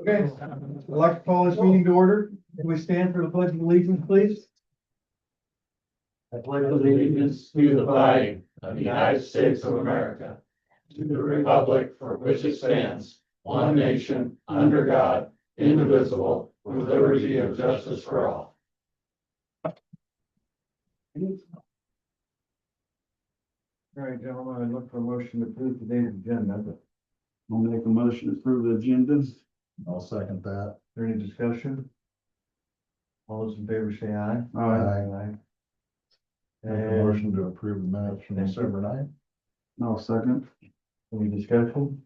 Okay, I'd like to call this meeting to order. Can we stand for the pledge of allegiance, please? I pledge allegiance to the flag of the United States of America, to the republic for which it stands, one nation, under God, indivisible, with liberty and justice for all. All right, gentlemen, I look for a motion to approve today's agenda. I'll make a motion to approve the agenda. I'll second that. Is there any discussion? All those in favor say aye. Aye. Make a And motion to approve the minutes from Thank you. December 9th. I'll second. any discussion?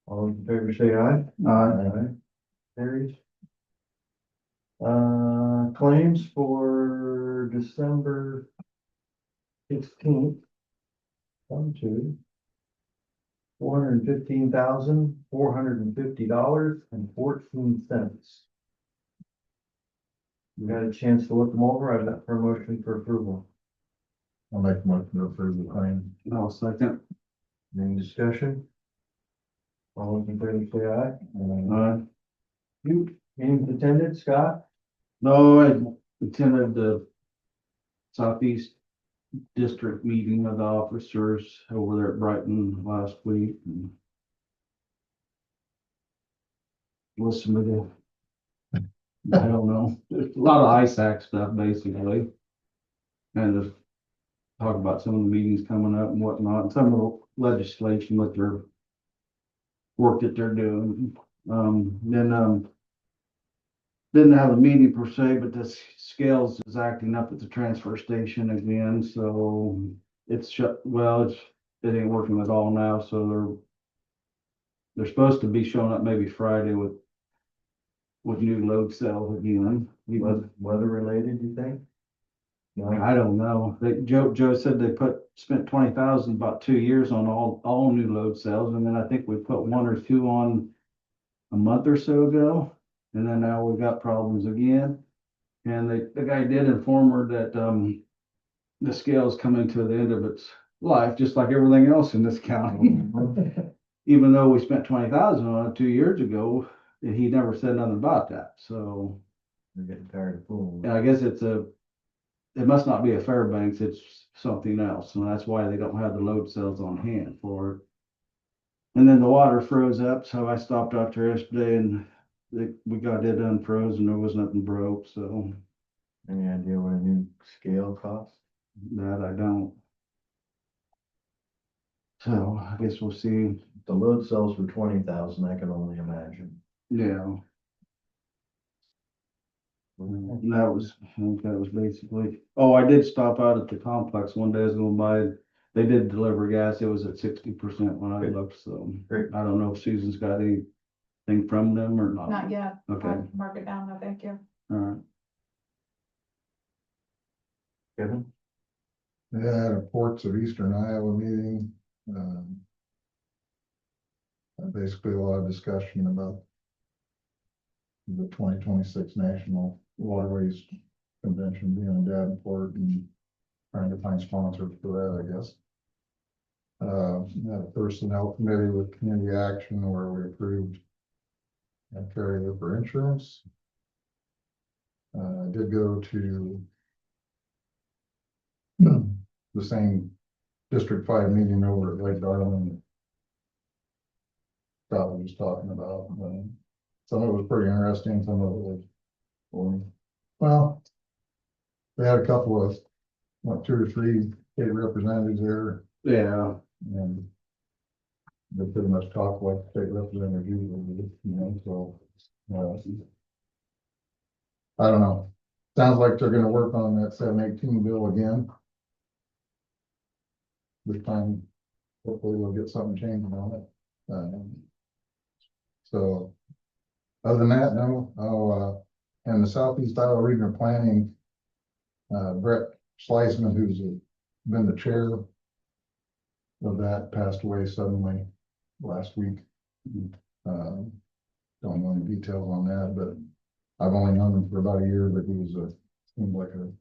All those in favor say aye. Aye. Carries. Claims for December 16th. $415,450.14. You got a chance to look them over? I've got for a motion for approval. I'll make a motion to approve the claim. I'll second. Any discussion? All those in favor say aye. You, meetings attended, Scott? No, I attended the Southeast District meeting of the officers over there at Brighton last week. And listened to the, I don't know, there's a lot of ISAC stuff basically. And just talk about some of the meetings coming up and whatnot, and some of the legislation that they're work that they're doing. Didn't have a meeting per se, but the scales is acting up at the transfer station again, so it's shut, well, it ain't working at all now, so they're supposed to be showing up maybe Friday with new load cells again. Weather related, you think? No, I don't know. Joe said they spent 20,000 about 2 years on all new load cells, and then I think we put one or two on a month or so ago, and then now we got problems again. And the guy did inform her that the scale is coming to the end of its life, just like everything else in this county. Even though we spent 20,000 on it 2 years ago, he never said nothing about that. So They're getting tired of fooling. yeah, I guess it must not be a Fairbanks, it's something else, and that's why they don't have the load cells on hand for it. And then the water froze up, so I stopped out there yesterday and we got it unfroze and there was nothing broke, so Any idea what a new scale costs? that I don't. So I guess we'll see. The load cells for 20,000, I can only imagine. Yeah. And I think that was basically, oh, I did stop out at the complex one day, I was going by, they did deliver gas, it was at 60% when I Great. looked, so. Great. I don't know if Susan's got anything from them or not. Not yet. Okay, I'll mark it down, no, thank you. all right. Kevin? They had a Ports of Eastern Iowa meeting. Basically a lot of discussion about the 2026 National Waterways Convention being in Davenport and trying to find sponsors for that, I guess. Had a personnel committee with community action where we approved a carrier for insurance. I did go to the same District 5 meeting over at Lake Darling. Scott was just talking about. Some of it was pretty interesting, some of it was boring. Well, they had a couple of, 2 or 3 state representatives there, Yeah, and they pretty much talk like state representatives usually do, so. I don't know. Sounds like they're gonna work on that 718 bill again. This time, hopefully we'll get something changed on it. So, other than that, no, and the Southeast Iowa Regional Planning, Brett Schleisman, who's been the chair of that, passed away suddenly last week. Don't know any details on that, but I've only known him for about a year, but he seemed like a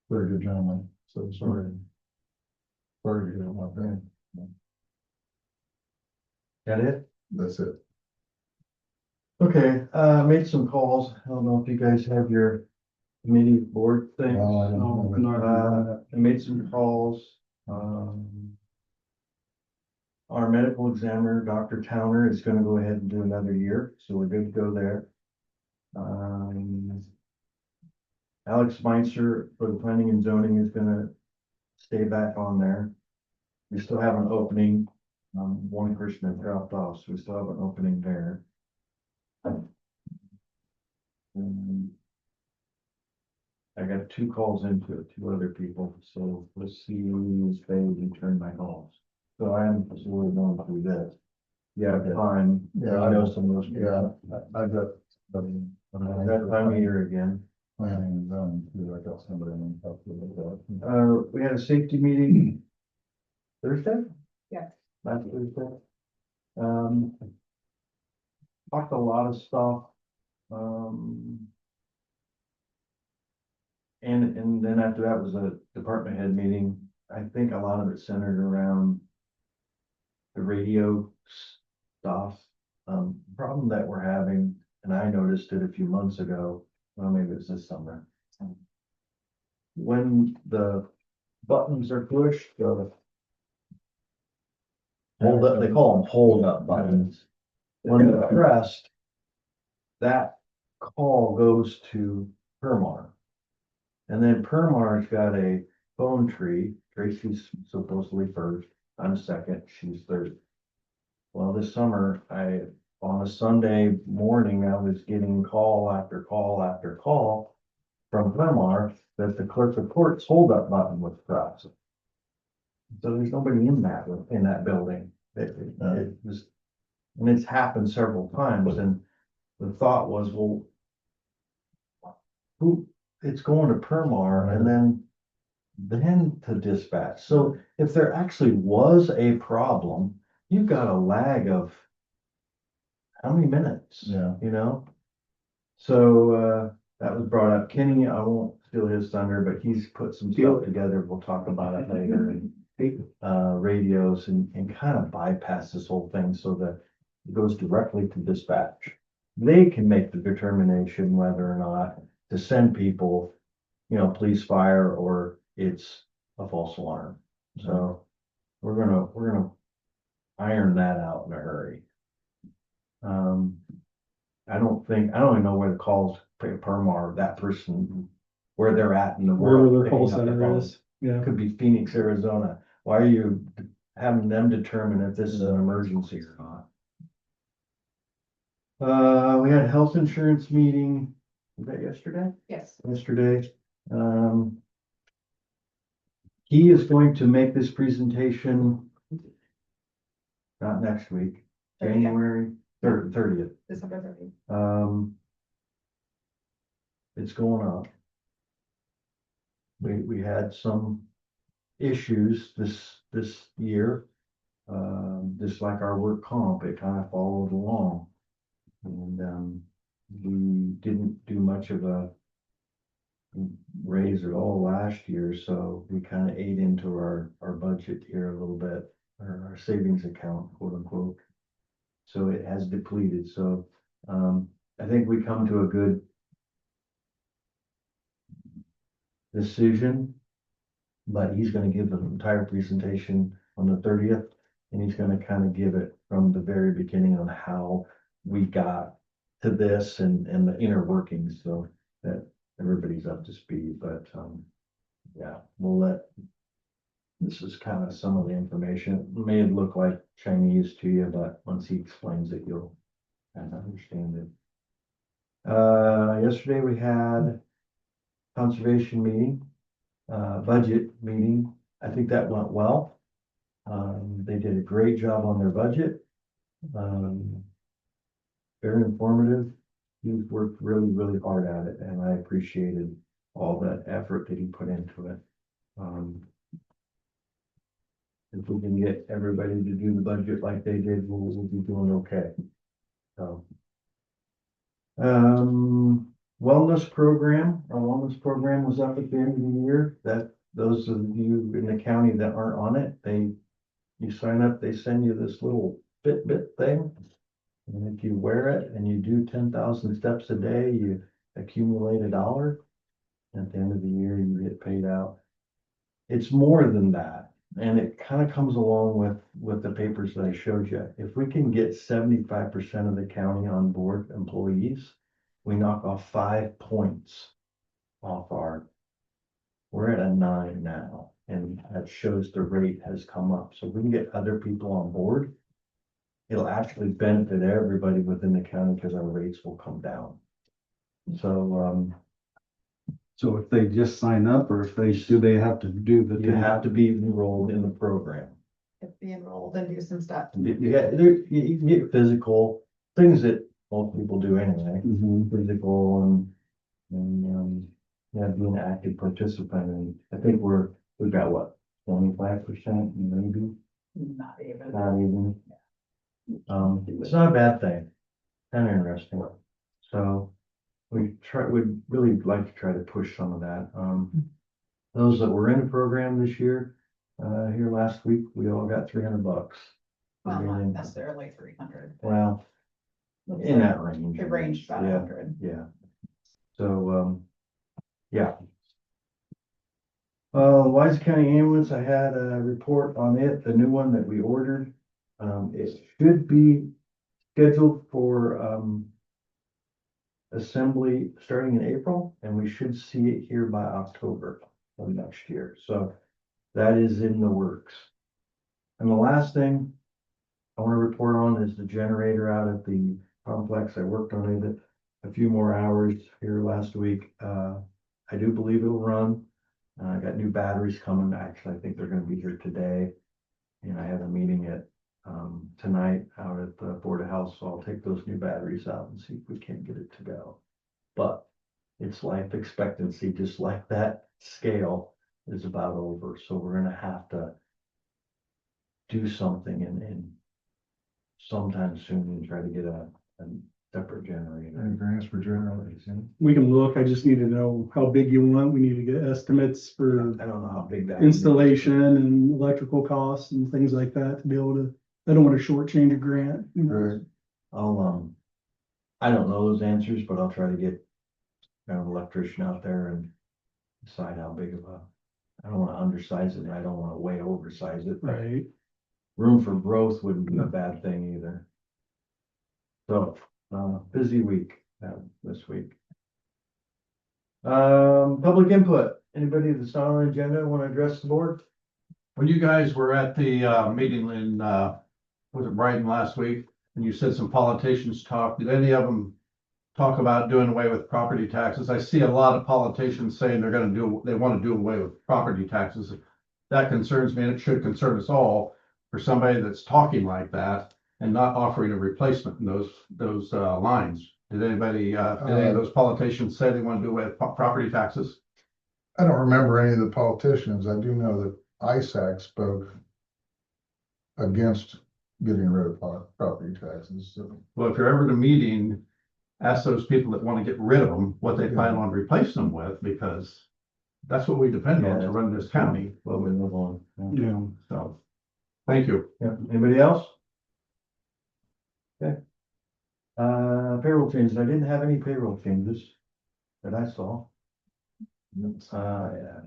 very good gentleman. So sorry to hear about that. That it? That's it. Okay, made some calls. I don't know if you guys have your committee board things. No, I don't know. I made some calls. Our medical examiner, Dr. Towner, is gonna go ahead and do another year, so we're good to go there. Alex Meitzer for the planning and zoning is gonna stay back on there. We still have an opening. One person has dropped off, so we still have an opening there. I got 2 calls into it, 2 other people, so let's see if they return my calls. So I am slowly going through this. Yeah, time. Yeah, I know some of those. Yeah, I got. That time of year again. Planning and zoning, too. I got somebody in touch with that. We had a safety meeting Thursday? Yes. Last Thursday. Talked a lot of stuff. And then after that was a department head meeting. I think a lot of it centered around the radio stuff. Problem that we're having, and I noticed it a few months ago, well, maybe it was this summer. When the buttons are pushed, hold up, they call them hold up buttons. When they're pressed, that call goes to Permar. And then Permar's got a phone tree. Tracy's supposedly first. I'm second. She's third. Well, this summer, on a Sunday morning, I was getting call after call after call from Permar that the clerk of court's hold up button was pressed. So there's nobody in that building. It was, and it's happened several times. And the thought was, well, it's going to Permar and then to dispatch. So if there actually was a problem, you've got a lag of how many minutes? Yeah. You know? So, that was brought up. Kenny, I won't steal his thunder, but he's put some stuff together. We'll talk about it later. Radios and kind of bypass this whole thing so that it goes directly to dispatch. They can make the determination whether or not to send people, police, fire, or it's a false alarm. So we're gonna iron that out in a hurry. I don't even know where the calls Permar, that person, where they're at in the world. Wherever their call center is, yeah. Could be Phoenix, Arizona. Why are you having them determine if this is an emergency or not? We had a health insurance meeting. Was that yesterday? Yes. Yesterday. He is going to make this presentation. Not next week, January 30th. December 30th. It's going up. We had some issues this year. Just like our work comp, it kind of followed along. And we didn't do much of a raise at all last year, so we kind of ate into our budget here a little bit, or our savings account, quote unquote. So it has depleted. So I think we come to a good decision, but he's going to give the entire presentation on the 30th, and he's going to kind of give it from the very beginning on how we got to this and the inner workings, so that everybody's up to speed. But yeah, this is kind of some of the information. It may look like Chinese to you, but once he explains it, you'll kind of understand it. Yesterday we had conservation meeting, budget meeting. I think that went well. They did a great job on their budget. Very informative. He's worked really, really hard at it, and I appreciated all that effort that he put into it. If we can get everybody to do the budget like they did, we'll be doing okay. So, wellness program, our wellness program was up at the end of the year. That those of you in the county that aren't on it, you sign up, they send you this little Fitbit thing. And if you wear it and you do 10,000 steps a day, you accumulate $1. At the end of the year, you get paid out. It's more than that. And it kind of comes along with the papers that I showed you. If we can get 75% of the county on board employees, we knock off 5 points off we're at a 9 now. And that shows the rate has come up. So if we can get other people on board, it'll actually benefit everybody within the county because our rates will come down. So, So if they just sign up or if do they have to do the? you have to be enrolled in the program. Be enrolled and do some stuff. You can get physical, things that most people do anyway, Mhm. physical and yeah, be an active participant. And I think we've got what, 25% maybe, Not even. not even. It's not a bad thing, kind of interesting. So we'd really like to try to push some of that. Those that were in the program this year, here last week, we all got $300. Well, not necessarily 300. Well, in that range. It ranged about Yeah, 100. yeah. So, yeah. Louisa County Ambulance, I had a report on it, the new one that we ordered. It should be scheduled for, assembly starting in April, and we should see it here by October of next year. So that is in the works. And the last thing I want to report on is the generator out at the complex. I worked on it a few more hours here last week. I do believe it'll run. I got new batteries coming. Actually, I think they're going to be here today. And I have a meeting tonight out at the Board of Health, so I'll take those new batteries out and see if we can't get it to go. But its life expectancy, just like that scale, is about over. So we're gonna have to do something in sometime soon and try to get a separate generator. Any grants for generators, yeah? We can look, I just need to know how big you want, we need to get estimates for I don't know how big that installation and electrical costs and things like that to be able to, I don't want to shortchange a grant. you know. Right. I don't know those answers, but I'll try to get an electrician out there and decide how big of I don't want to undersize it and I don't want to way oversize it. but Right, Room for growth wouldn't be a bad thing either. So, busy week, this week. Public input. Anybody that's not on the agenda want to address the board? When you guys were at the meeting in was it Brighton last week? And you said some politicians talked, did any of them talk about doing away with property taxes? I see a lot of politicians saying they want to do away with property taxes. That concerns me, and it should concern us all for somebody that's talking like that and not offering a replacement in those lines. Did any of those politicians say they want to do away with property taxes? I don't remember any of the politicians. I do know that ISAC spoke against getting rid of property taxes. So, Well, if you're ever at a meeting, ask those people that want to get rid of them, what they plan on replacing them with, because that's what we depend on to run this county. Well, we move on. yeah. So, thank you. Yeah, anybody else? Okay. Payroll changes. I didn't have any payroll changes that I saw. Yeah.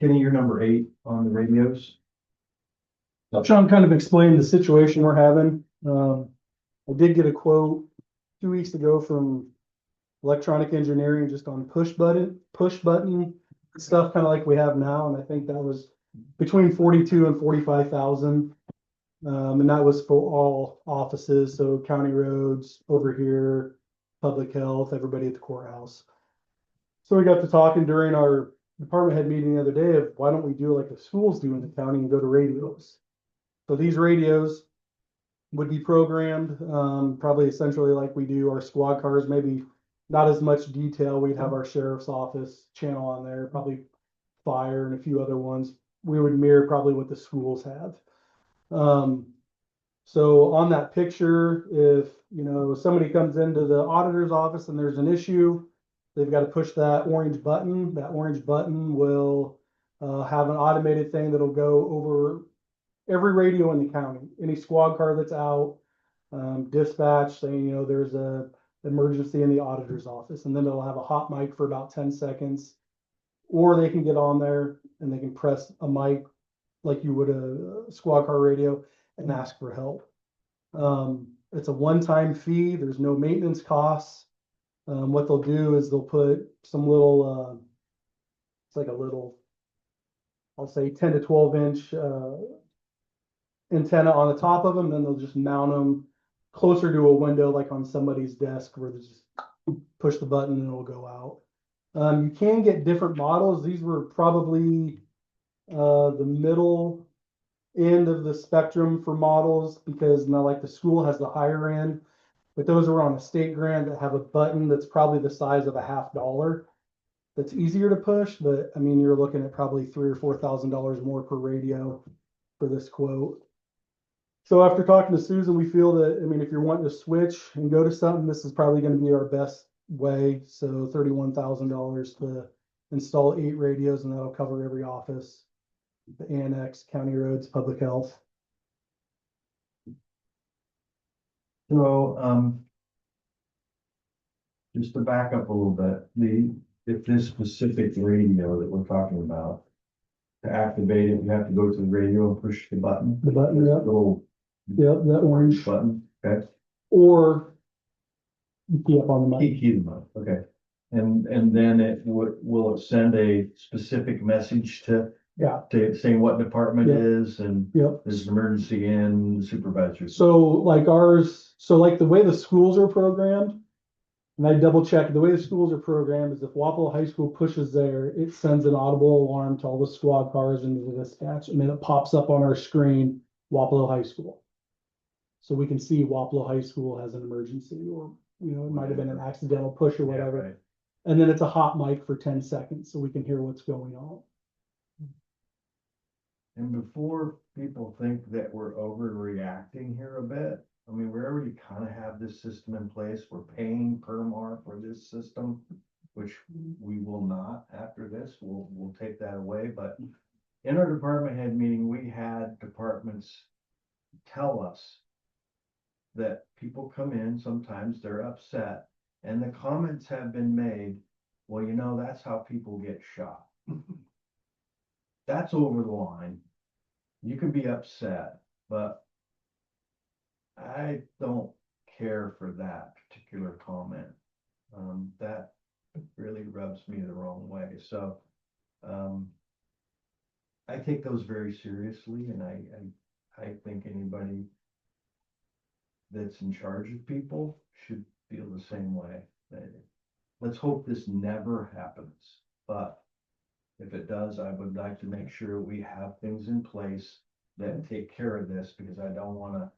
Kenny, you're number 8 on the radios. Sean kind of explained the situation we're having. I did get a quote 2 weeks ago from electronic engineering just on push button stuff, kind of like we have now. And I think that was between 42 and 45,000. And that was for all offices. So county roads over here, public health, everybody at the courthouse. So we got to talking during our department head meeting the other day of why don't we do like the schools do in the county and go to radios. So these radios would be programmed, probably essentially like we do our squad cars, maybe not as much detail. We'd have our sheriff's office channel on there, probably fire and a few other ones. We would mirror probably what the schools have. So on that picture, if somebody comes into the auditor's office and there's an issue, they've got to push that orange button. That orange button will have an automated thing that'll go over every radio in the county. Any squad car that's out, Dispatch saying, there's a emergency in the auditor's office, and then they'll have a hot mic for about 10 seconds. Or they can get on there and they can press a mic like you would a squad car radio and ask for help. It's a one-time fee. There's no maintenance costs. What they'll do is they'll put some little, it's like a little, I'll say 10 to 12 inch antenna on the top of them. Then they'll just mount them closer to a window, like on somebody's desk, where they just push the button and it'll go out. You can get different models. These were probably the middle end of the spectrum for models, because now like the school has the higher end, but those are on a state grant that have a button that's probably the size of a $50. That's easier to push, but I mean, you're looking at probably $3,000 or $4,000 more per radio for this quote. So after talking to Susan, we feel that, I mean, if you're wanting to switch and go to something, this is probably going to be our best way. So $31,000 to install 8 radios, and that'll cover every office, the annex, county roads, public health. So, just to back up a little bit, if this specific radio that we're talking about, to activate it, you have to go to the radio and push the button. The button, This yep, little yep, that orange, button, okay? or you key up on the mic. Key them up, okay. And then will it send a specific message to saying what department Yeah. it is and Yep. there's an emergency in supervisors. So like ours, so like the way the schools are programmed, and I double checked, the way the schools are programmed is if Wapello High School pushes there, it sends an audible alarm to all the squad cars into the dispatch, and then it pops up on our screen, Wapello High School. So we can see Wapello High School has an emergency, or, it might have been an accidental push or Yeah, whatever. right. And then it's a hot mic for 10 seconds, so we can hear what's going on. And before people think that we're overreacting here a bit, I mean, we already kind of have this system in place. We're paying per mark for this system, which we will not after this. We'll take that away. But in our department head meeting, we had departments tell us that people come in, sometimes they're upset, and the comments have been made, well, that's how people get shot. That's over the line. You can be upset, but I don't care for that particular comment. That really rubs me the wrong way. So, I take those very seriously, and I think anybody that's in charge of people should feel the same way. Let's hope this never happens, but if it does, I would like to make sure we have things in place that take care of this, because I don't want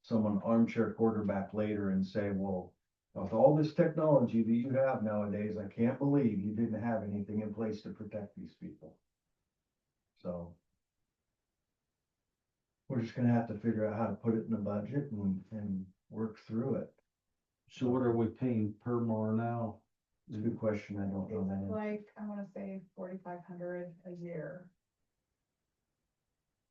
someone armchair quarterback later and say, well, with all this technology that you have nowadays, I can't believe you didn't have anything in place to protect these people. So we're just gonna have to figure out how to put it in the budget and work through it. So what are we paying per mar now? It's a good question. I don't know It's that. like, I wanna say 4,500 a year.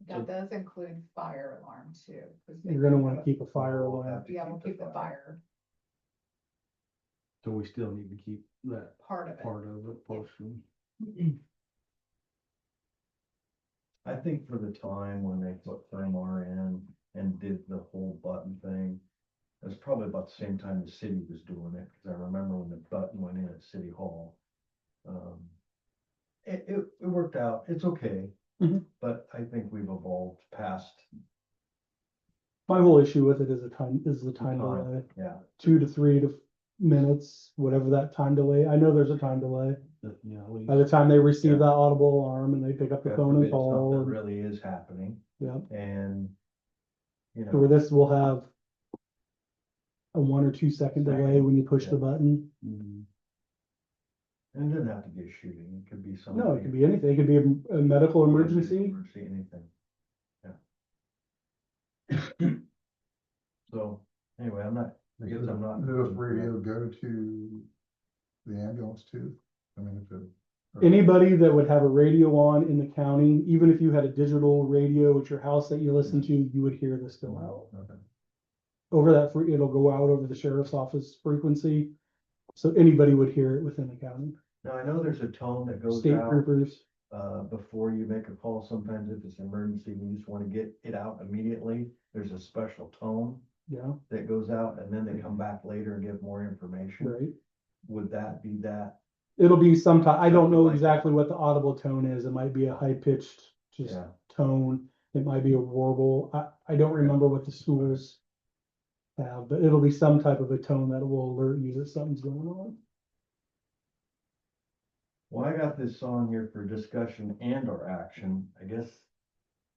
So- That does include fire alarm too. 'Cause they You're gonna do want to a- keep a fire We'll alarm. have to Yeah, we'll keep the fire So we still need to keep that part of it. part of it portion. I think for the time when they put Thermar in and did the whole button thing, it was probably about the same time the city was doing it, because I remember when the button went in at City Hall. It worked out, it's okay, Mhm. but I think we've evolved past My whole issue with it is the time time, delay, yeah. 2 to 3 minutes, whatever that time delay. I know there's a time delay. Yeah, By the time they receive Yeah. that audible alarm and they pick up the God phone forbid and call, something and, really is happening, yeah, and, where this will have a 1 or 2 second delay when you push the Yeah. button. Mhm. and it doesn't have to be a shooting, it could be something. No, it could be anything. It could be a medical emergency. Emergency, anything, yeah. So, anyway, I guess I'm not. Does this radio go to the ambulance too? I mean, if it. Anybody that would have a radio on in the county, even if you had a digital radio at your house that you listen to, you would hear this go out. Okay. over that, it'll go out over the sheriff's office frequency. So anybody would hear it within the county, Now, I know there's a tone that goes state out, troopers. before you make a call. Sometimes if it's an emergency, you just wanna get it out immediately. There's a special tone Yeah, that goes out, and then they come back later and give more information. right. Would that be that? It'll be sometime, I don't know Something like that. exactly what the audible tone is. It might be a high pitched, just Yeah. tone. It might be a warble. I don't remember what the schools have, but it'll be some type of a tone that will alert you that something's going on. Well, I got this on here for discussion and or action. I guess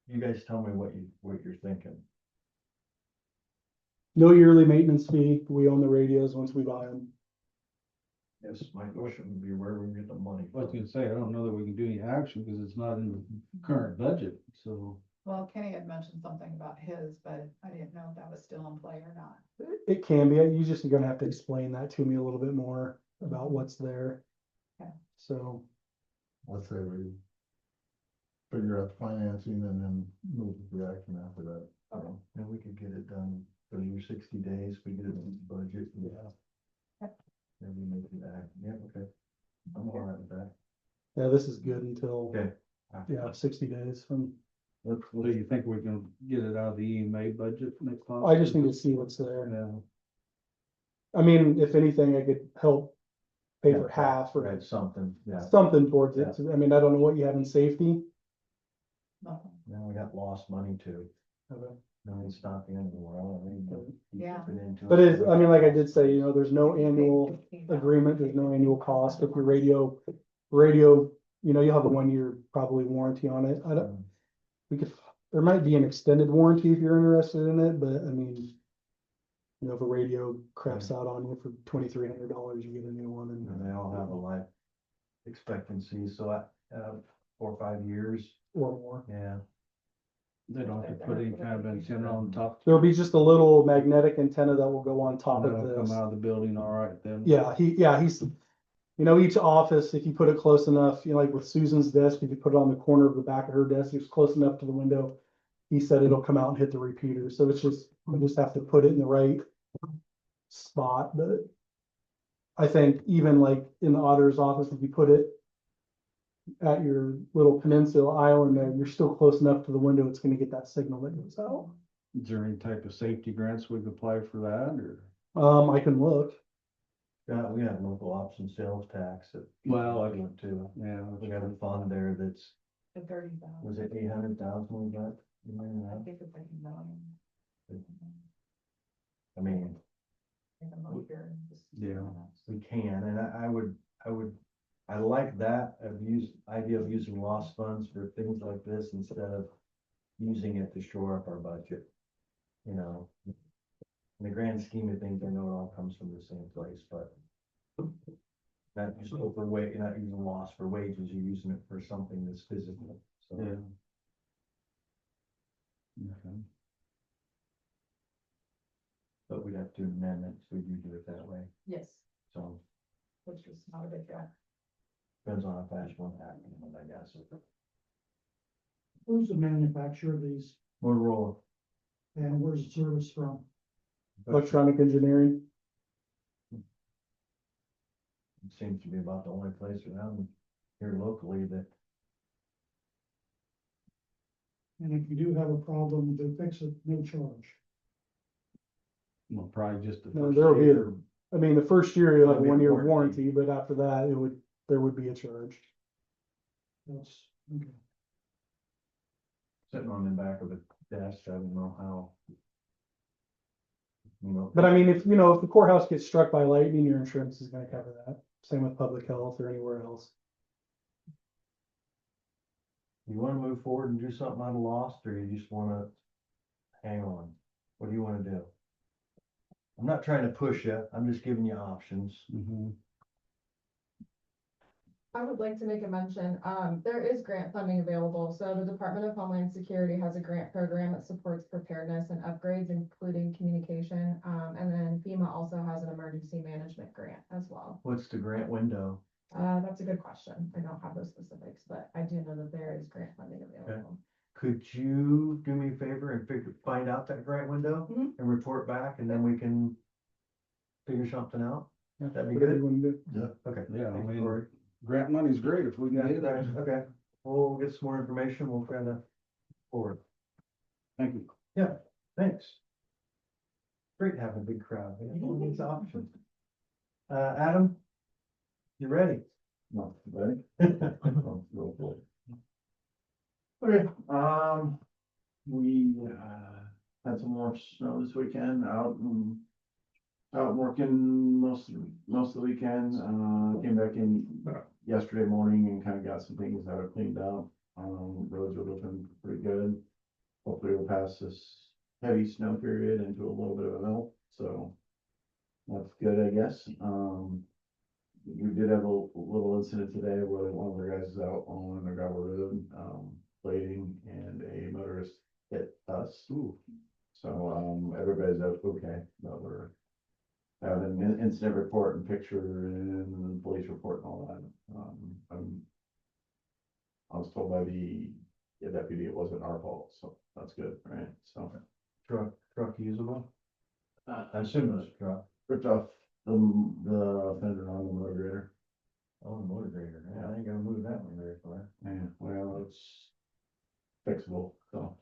you guys tell me what you're thinking. No yearly maintenance fee. We own the radios once we buy them. Yes, my question would be where we get the money I was from. gonna say, I don't know that we can do any action because it's not in the current budget, so. Well, Kenny had mentioned something about his, but I didn't know if that was still in play or not. It can be. You just are gonna have to explain that to me a little bit more about what's there. Okay. So, Let's say we figure out the financing and then move the action after that. Okay. And we could get it done for your 60 days. We get it in the budget. Yeah. Yep. Maybe make it act. Yeah, okay. I'm all right with that. yeah, this is good until, Okay. yeah, 60 days from, Let's, Do you think we can get it out of the EMA budget next month? I just need to see what's there. Yeah, I mean, if anything, I could help pay for half or right, something, yeah. something towards it. I mean, I don't know what you have in safety. Nothing. Now we got lost money too. Okay. No, it's not the end of the world. I mean, but keep Yeah. chipping into But it. I mean, like I did say, there's no annual agreement, there's no annual cost with your radio, you'll have a 1 year probably warranty on it. There might be an extended warranty if you're interested in it, but I mean, if a radio craps out on you for $2,300, you get a new one And and, they all have a life expectancy, so 4 or 5 years, or more. yeah. they don't have to put any kind of antenna on top. There'll be just a little magnetic antenna that will go on top of That'll come this. out of the building all right then. Yeah, he's, each office, if you put it close enough, like with Susan's desk, if you put it on the corner of the back of her desk, it's close enough to the window. He said it'll come out and hit the repeater, so it's just, we just have to put it in the right spot, but I think even like in the auditor's office, if you put it at your little peninsula island there, you're still close enough to the window, it's gonna get that signal that goes out. Is there any type of safety grants we could apply for that or? I can look. Yeah, we got local option sales tax that. Well, I- went to. Yeah. We got a fund there that's, The 30,000. was it 800,000 we got? You remember I that? think it's like a million. I mean, Like a month here and just- Yeah. we can, and I like that, idea of using lost funds for things like this instead of using it to shore up our budget. In the grand scheme of things, I know it all comes from the same place, but not just overweight, you're not using loss for wages, you're using it for something that's physical, so. Yeah. Okay. But we'd have to amend it, so we do do it that way, Yes, so which is not a big deal. depends on how fast you want to act, I guess. Who's the manufacturer of these Motorola. and where's the service from? Electronic engineering. It seems to be about the only place around here locally that, And if you do have a problem, they fix it, no charge. Well, probably just the No, first there'll be year. The first year you'll have a There'll be a 1 year warranty. warranty, but after that, there would be a charge. That's, okay. sitting on the back of a desk, I don't know how. But I mean, if the courthouse gets struck by lightning, your insurance is gonna cover that. Same with public health or anywhere else. You wanna move forward and do something out of lost, or you just wanna hang on? What do you wanna do? I'm not trying to push you, I'm just giving you options. Mhm. I would like to make a mention, there is grant funding available, so the Department of Homeland Security has a grant program that supports preparedness and upgrades, including communication, and then FEMA also has an emergency management grant as well. What's the grant window? That's a good question, I don't have those specifics, but I do know that there is grant funding available. could you do me a favor and find out that grant window Mhm. and report back, and then we can figure something out? That'd be Whatever you good. wanna do. Okay. Yeah, I Thanks, mean, Cory. grant money's great if we can Yeah, get it. right, okay. We'll get some more information. We'll kind of forward. Thank you. Yeah, thanks. Great having a big crowd. We have all these options. Adam? You ready? No, ready? Okay, we, had some more snow this weekend, out working most of the weekend, came back in yesterday morning and kind of got some things that are cleaned up. Roads are looking pretty good. Hopefully we'll pass this heavy snow period into a little bit of a melt, so that's good, I guess. We did have a little incident today where one of our guys is out on a gravel road, blading, and a motorist hit us. So, everybody's okay, but we're having an incident report and picture and police report and all that. I was told by the deputy it wasn't our fault, so that's good, right? So Truck usable? I assume it's a truck. ripped off the fender on the motor grader. Oh, the motor grader. Yeah, I ain't gonna move that one very far. Yeah, well, it's fixable, so.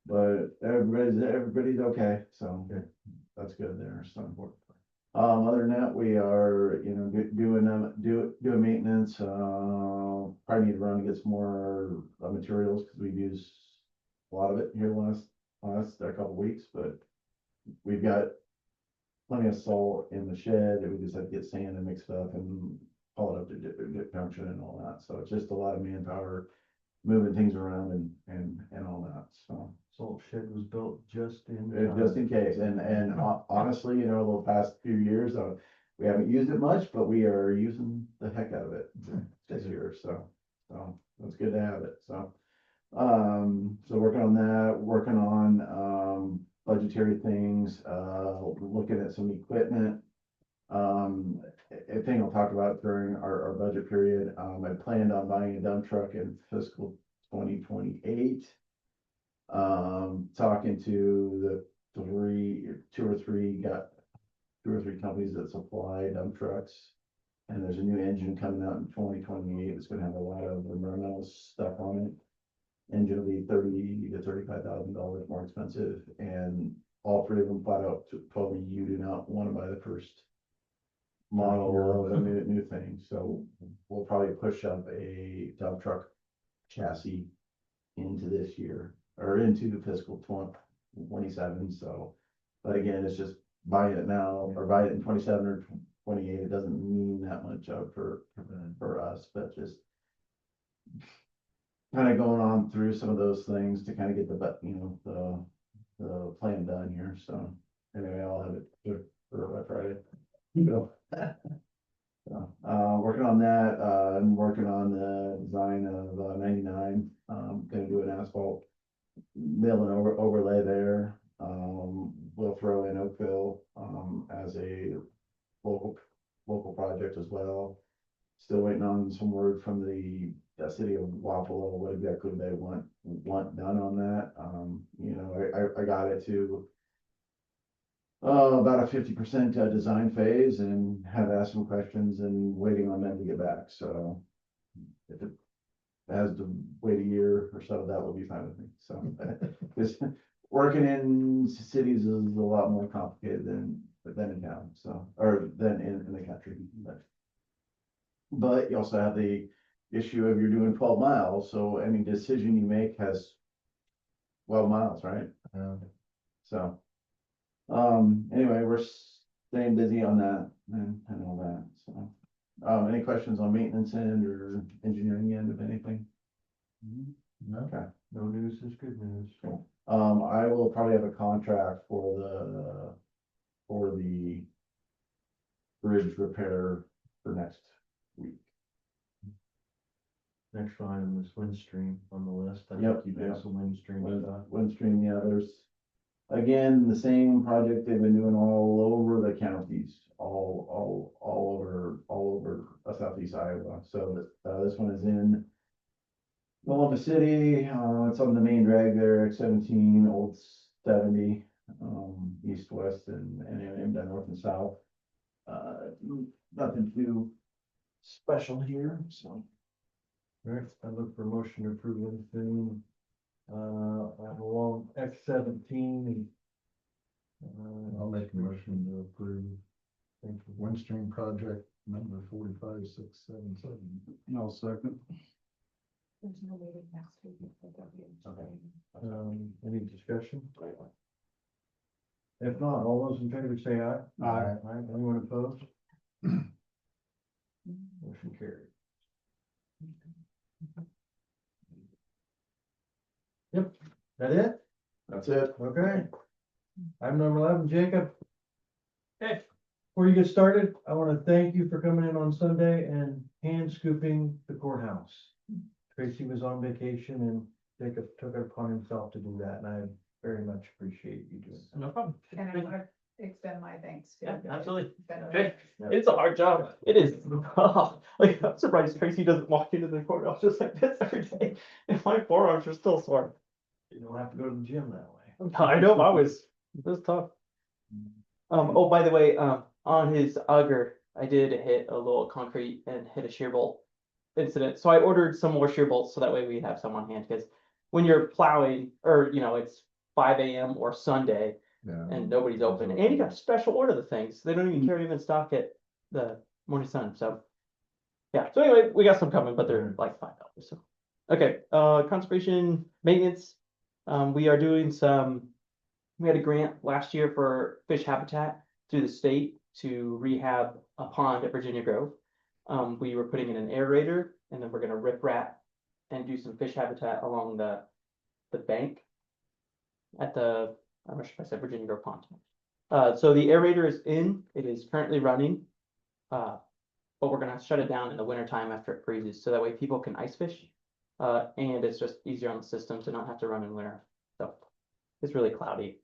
But everybody's okay, so that's good there, so. Other than that, we are, doing maintenance, probably need to run and get some more materials, because we've used a lot of it here last couple weeks, but we've got plenty of salt in the shed, and we just have to get sand and mix it up and haul it up to dip junction and all that, so it's just a lot of manpower, moving things around and all that, so. Salt shed was built just in. Just in case, and honestly, the past few years, we haven't used it much, but we are using the heck out of it this year, so it's good to have it, so. So working on that, working on, budgetary things, looking at some equipment. A thing I'll talk about during our budget period, I planned on buying a dump truck in fiscal 2028. Talking to two or three companies that supply dump trucks. And there's a new engine coming out in 2028. It's gonna have a lot of environmental stuff on it. Engine will be $30,000 to $35,000 more expensive, and all three of them flat out told me you do not want to buy the first model of a new thing. So we'll probably push up a dump truck chassis into this year, or into the fiscal 2027, so. But again, it's just buy it now, or buy it in 27 or 28, it doesn't mean that much out for us, but just kind of going on through some of those things to kind of get the plan done here, so. Anyway, I'll have it for Friday. So, working on that, I'm working on the design of 99, gonna do an asphalt mill and overlay there. We'll throw in Oakville, as a local project as well. Still waiting on some word from the city of Wapello, what exactly they want done on that. I got it to about a 50% design phase, and have asked some questions and waiting on them to get back, so. If it has to wait a year or so, that will be fine with me, so. Because working in cities is a lot more complicated than in town, so, or than in the country, but you also have the issue of you're doing 12 miles, so any decision you make has 12 miles, right? So, anyway, we're staying busy on that and all that, so. Any questions on maintenance end or engineering end of anything? Okay. No news is good news. I will probably have a contract for the bridge repair for next week. Next item is Windstream on the list. I Yep, think you've got some Windstream stuff. Windstream, yeah, there's, again, the same project they've been doing all over the counties, all over southeast Iowa. So, this one is in Going to city, it's on the main drag there, 17, old 70, east, west, and down north and south. Nothing too special here, so. All right, I look for a motion to approve anything, along X 17. I'll make a motion to approve Thank you. Windstream project number 45677. No second. There's no meeting next week. but there'll be a- Any discussion? If not, all those in favor say aye. Aye. Aye, anyone opposed? Motion carried. Yep, that it? That's it. Okay. Item number 11, Jacob. Hey, before you get started, I want to thank you for coming in on Sunday and hand scooping the courthouse. Tracy was on vacation and Jacob took it upon himself to do that, and I very much appreciate you doing that. No problem. And I want to extend my thanks. to Yeah, you. absolutely. It's been a- Okay. It's a hard job. It is. Like, I'm surprised Tracy doesn't walk into the courthouse just like this every day. And my forearms are still sore. You don't have to go to the gym that way. I know, it was tough. Oh, by the way, on his auger, I did hit a little concrete and hit a shear bolt incident. So I ordered some more shear bolts so that way we'd have some on hand, because when you're plowing, or, it's 5 a.m. or Sunday Yeah. and nobody's open, and you got to special order the things. They don't even carry them in stock at the Morning Sun, so. Yeah, so anyway, we got some coming, but they're like $5, so. Okay, conservation maintenance, we are doing we had a grant last year for fish habitat through the state to rehab a pond at Virginia Grove. We were putting in an aerator, and then we're gonna rip wrap and do some fish habitat along the bank at I'm not sure if I said Virginia Grove Pond. So the aerator is in, it is currently running. But we're gonna shut it down in the winter time after it freezes, so that way people can ice fish. And it's just easier on the system to not have to run in winter. So it's really cloudy,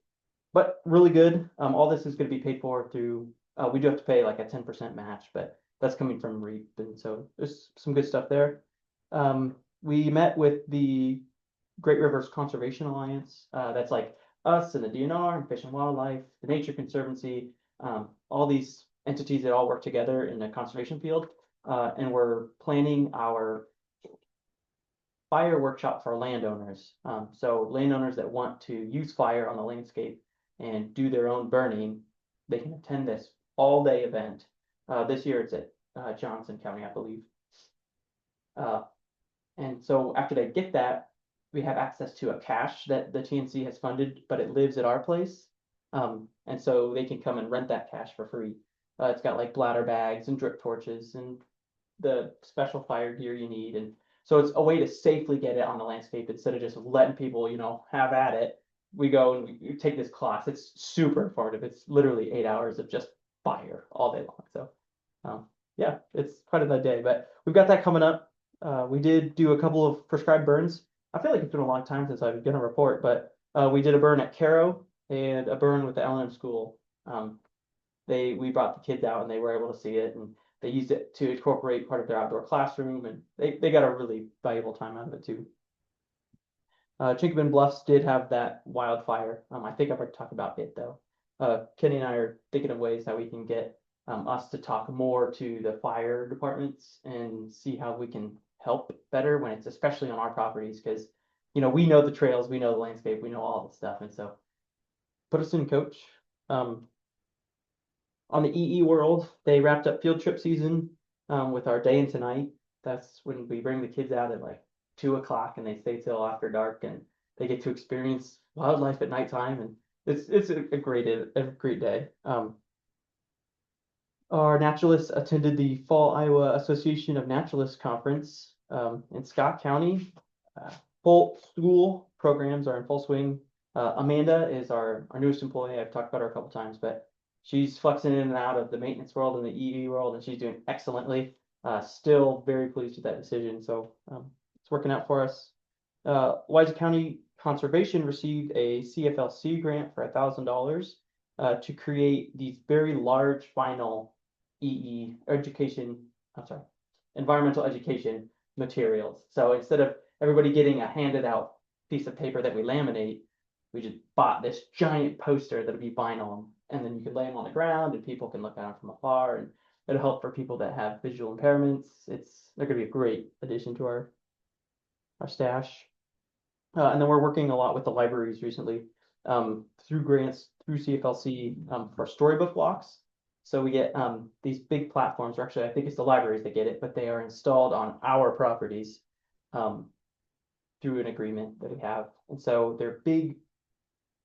but really good. All this is gonna be paid for through, we do have to pay like a 10% match, but that's coming from REAP, and so there's some good stuff there. We met with the Great Rivers Conservation Alliance, that's like us and the DNR and Fish and Wildlife, the Nature Conservancy, all these entities that all work together in the conservation field. And we're planning our fire workshop for landowners. So landowners that want to use fire on the landscape and do their own burning, they can attend this all-day event. This year it's at Johnson County, I believe. And so after they get that, we have access to a cache that the TNC has funded, but it lives at our place. And so they can come and rent that cache for free. It's got like bladder bags and drip torches and the special fire gear you need. And so it's a way to safely get it on the landscape instead of just letting people, have at it. We go and we take this class. It's super informative. It's literally 8 hours of just fire all day long. So yeah, it's quite a day, but we've got that coming up. We did do a couple of prescribed burns. I feel like it's been a long time since I've done a report, but we did a burn at Caro and a burn with the L&M school. We brought the kids out and they were able to see it, and they used it to incorporate part of their outdoor classroom, and they got a really valuable time out of it too. Chinkapin Bluffs did have that wildfire. I think I've already talked about it though. Kenny and I are thinking of ways that we can get us to talk more to the fire departments and see how we can help better when it's especially on our properties, because we know the trails, we know the landscape, we know all the stuff, and so put us in, coach. On the EE world, they wrapped up field trip season with our day and tonight. That's when we bring the kids out at like 2 o'clock and they stay till after dark, and they get to experience wildlife at nighttime, and it's a great day. Our naturalists attended the Fall Iowa Association of Naturalists Conference in Scott County. Full school programs are in full swing. Amanda is our newest employee. I've talked about her a couple times, but she's flexing in and out of the maintenance world and the EE world, and she's doing excellently. Still very pleased with that decision. So it's working out for us. Louisa County Conservation received a CFLC grant for $1,000 to create these very large vinyl environmental education materials. So instead of everybody getting a handed out piece of paper that we laminate, we just bought this giant poster that'll be vinyl, and then you can lay them on the ground and people can look at them from afar, and it'll help for people that have visual impairments. They're gonna be a great addition to our stash. And then we're working a lot with the libraries recently, through grants, through CFLC, for storybook blocks. So we get, these big platforms, or actually, I think it's the libraries that get it, but they are installed on our properties, through an agreement that we have. And so they're big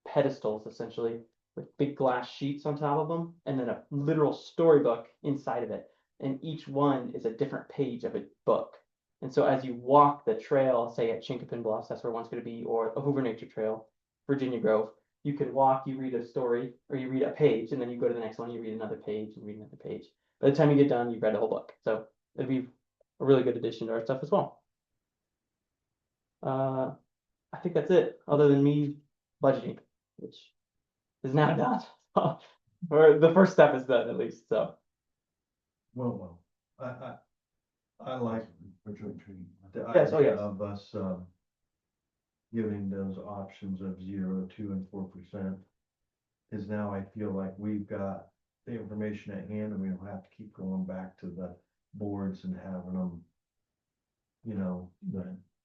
pedestals essentially with big glass sheets on top of them, and then a literal storybook inside of it. And each one is a different page of a book. And so as you walk the trail, say at Chinkapin Bluffs, that's where one's going to be, or a Hoover Nature Trail, Virginia Grove, you can walk, you read a story, or you read a page, and then you go to the next one, you read another page, and read another page. By the time you get done, you've read the whole book. So it'd be a really good addition to our stuff as well. I think that's it, other than me budgeting, which is now done. Or the first step is done at least, so. Well, I like the Yes, oh, idea yes. of us, giving those options of 0, 2, and 4%. Is now I feel like we've got the information at hand and we don't have to keep going back to the boards and having them,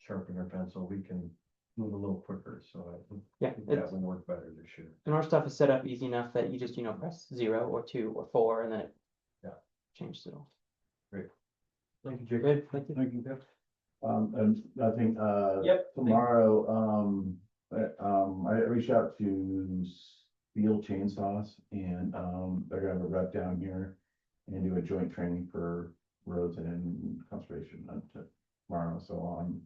sharpen our pencil. We can move a little quicker, so I think Yeah, that will work better this year. and our stuff is set up easy enough that you just, press 0 or 2 or 4, and then it changes it all. Thank you, Jake. Good, thank you. Thank you. And I think, Yep. tomorrow, I reached out to Steel Chainsaws and, they're gonna have a rep down here and do a joint training for roads and conservation tomorrow, so on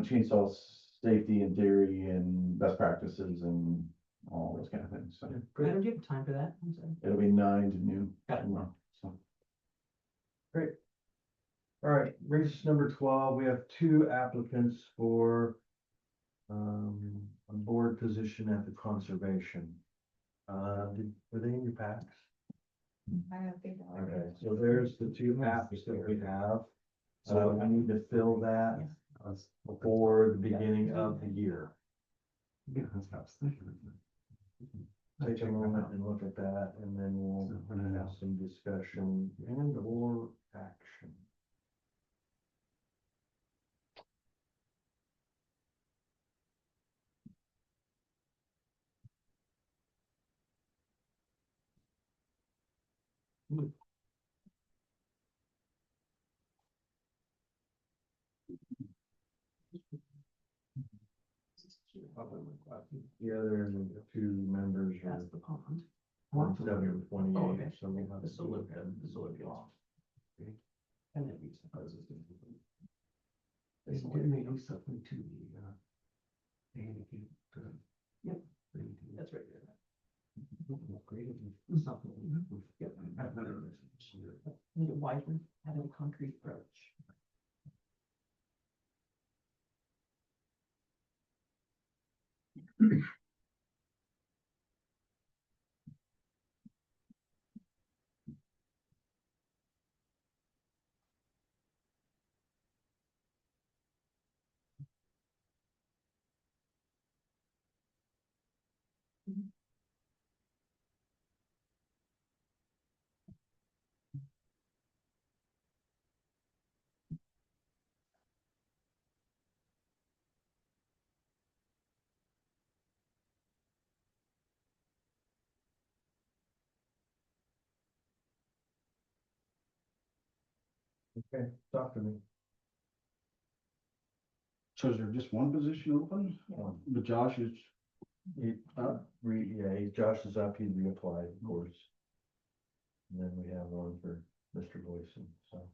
chainsaw safety and theory and best practices and all those kind of things, so Brandon, do you have time for that? I'm sorry. it'll be 9 to noon Got it. tomorrow, so. All right, brings us to number 12. We have 2 applicants for a board position at the conservation. Were they in your packs? I don't think. I like Okay, it. so there's the 2 apps that we have. So I need to fill that before the beginning of the year. Take a moment and look at that, and then we'll have some discussion and or action. The other 2 members are That's the pond. 27 and 28, Oh, okay. so we'll have to This will look look at good, this will look good. And then we suppose it's gonna be. They did make you something to the, Yep. That's right there. Yep. Need a wider, having a concrete approach. Okay, talk to me. So is there just one position open? One. But Josh is, Josh is up, he reapplied, of course. And then we have one for Mr. Boyson, so.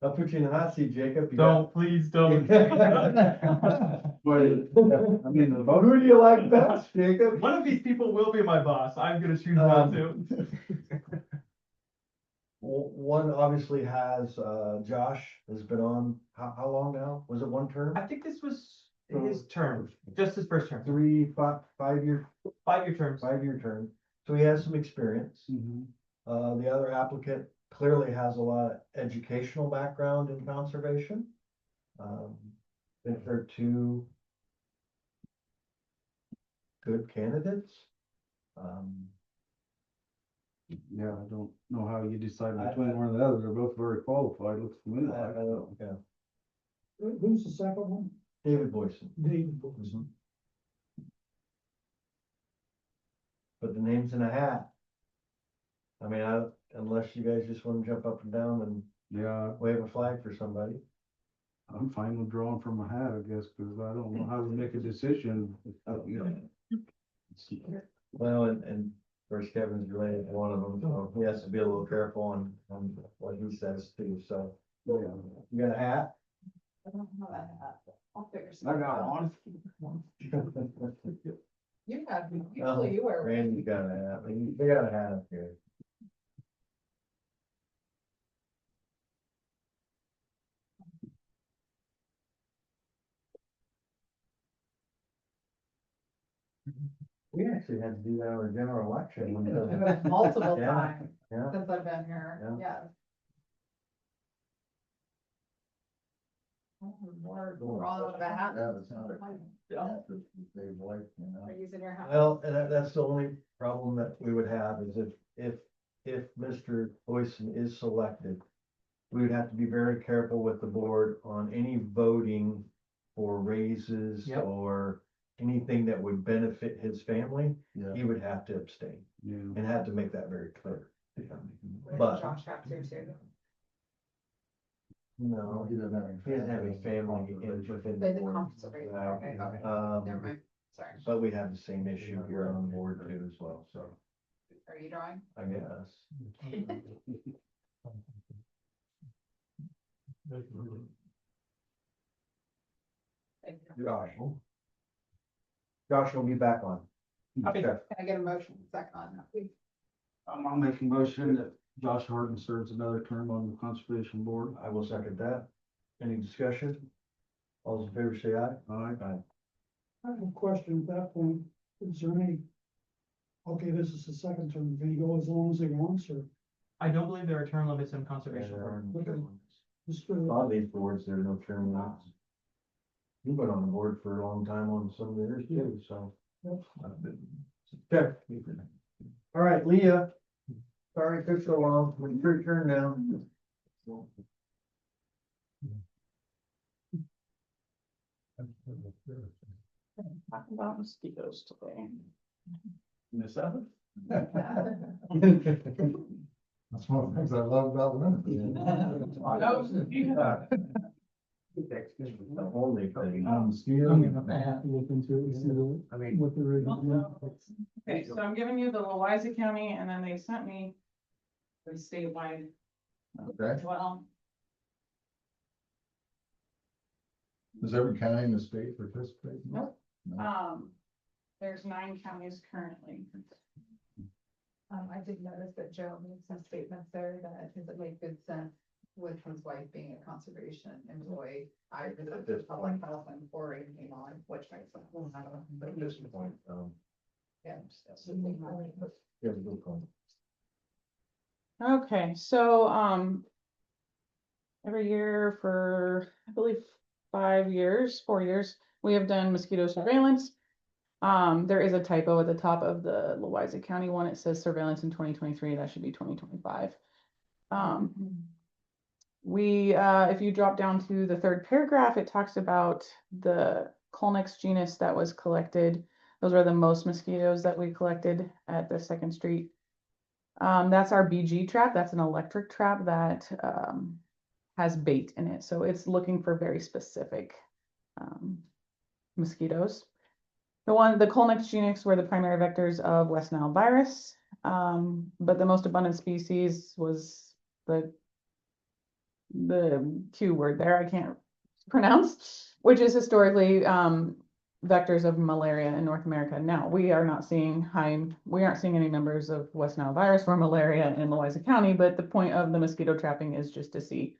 I'll put you in the hot seat, Jacob. Please don't. but, I mean, the vote. Who do you like best, Jacob? One of these people will be my boss. I'm gonna choose not to. One obviously has, Josh has been on, how long now? Was it 1 term? I think this was his term, just his first term. 5-year, 5-year terms. 5-year term. So he has some experience. Mhm. The other applicant clearly has a lot of educational background in conservation. Think they're two good candidates. Yeah, I don't know how you decide I- between one or the other. They're both very qualified, looks to me I like. don't- yeah, Who's the second one? David Boyson. David Books. Mhm. Put the names in a hat. I mean, unless you guys just wanna jump up and down and Yeah, wave a flag for somebody. I'm fine with drawing from a hat, I guess, because I don't know how to make a decision. You know. Well, and of course Kevin's related to one of them, so he has to be a little careful on what he says too, so. Yeah. You got a hat? I don't know that. I'll figure I something got out. one. You have, usually you wear. one. Randy's got a hat, they got a hat up here. We actually had to do that on a general election. Multiple Yeah, times Yeah, since I've been here, Yeah. yeah. Oh, Lord, we're all out of a hat. Yeah, that's not. Yeah. They like, you know. Are you using your hat? well, and that's the only problem that we would have is if Mr. Boyson is selected, we would have to be very careful with the board on any voting for raises Yep. or anything that would benefit his family, Yeah. he would have to abstain Yeah. and have to make that very clear. Where but- did Josh have to too? No, He doesn't have any. he doesn't have any family within They the did board. conservation, okay, okay, never Um, mind, sorry. but we have the same issue here on board too as well, so Are you drawing? I guess. Josh. Josh will be back on. Okay. Can I get a motion second on that, please? I'll make a motion that Josh Harden serves another term on the Conservation Board. I will second that. Any discussion? All those in favor say aye. Aye. Aye. I have a question at that point. Is there any? Okay, this is the second term. Can he go as long as he wants or? I don't believe there are term limits in conservation. Just A for lot of these boards, there are no term limits. You've been on the board for a long time on some of theirs too, so. Okay. All right, Leah. Sorry it took so long. It's your turn now. Talking about mosquitoes today. Miss Evans? That's one of the things I love about women. The only thing. Mosquito. I'm gonna have to look into it and see what the original. Okay, so I'm giving you the Louisa County and then they sent me the statewide Okay, as well. does every county in the state participate? Nope. No. There's 9 counties currently. I did notice that Joe made some statements there that does it make good sense with his wife being a conservation employee. I researched the public health and before it came on, which makes sense. I don't know, but At this point, yeah. yeah, good point. Okay, so, every year for, I believe, 4 years, we have done mosquito surveillance. There is a typo at the top of the Louisa County one. It says surveillance in 2023. That should be 2025. If you drop down to the third paragraph, it talks about the Colnix genus that was collected. Those are the most mosquitoes that we collected at the 2nd Street. That's our BG trap. That's an electric trap that has bait in it. So it's looking for very specific mosquitoes. The Colnix genus were the primary vectors of West Nile virus, but the most abundant species was the Q word there, I can't pronounce, which is historically vectors of malaria in North America. Now, we aren't seeing any numbers of West Nile virus or malaria in Louisa County, but the point of the mosquito trapping is just to see,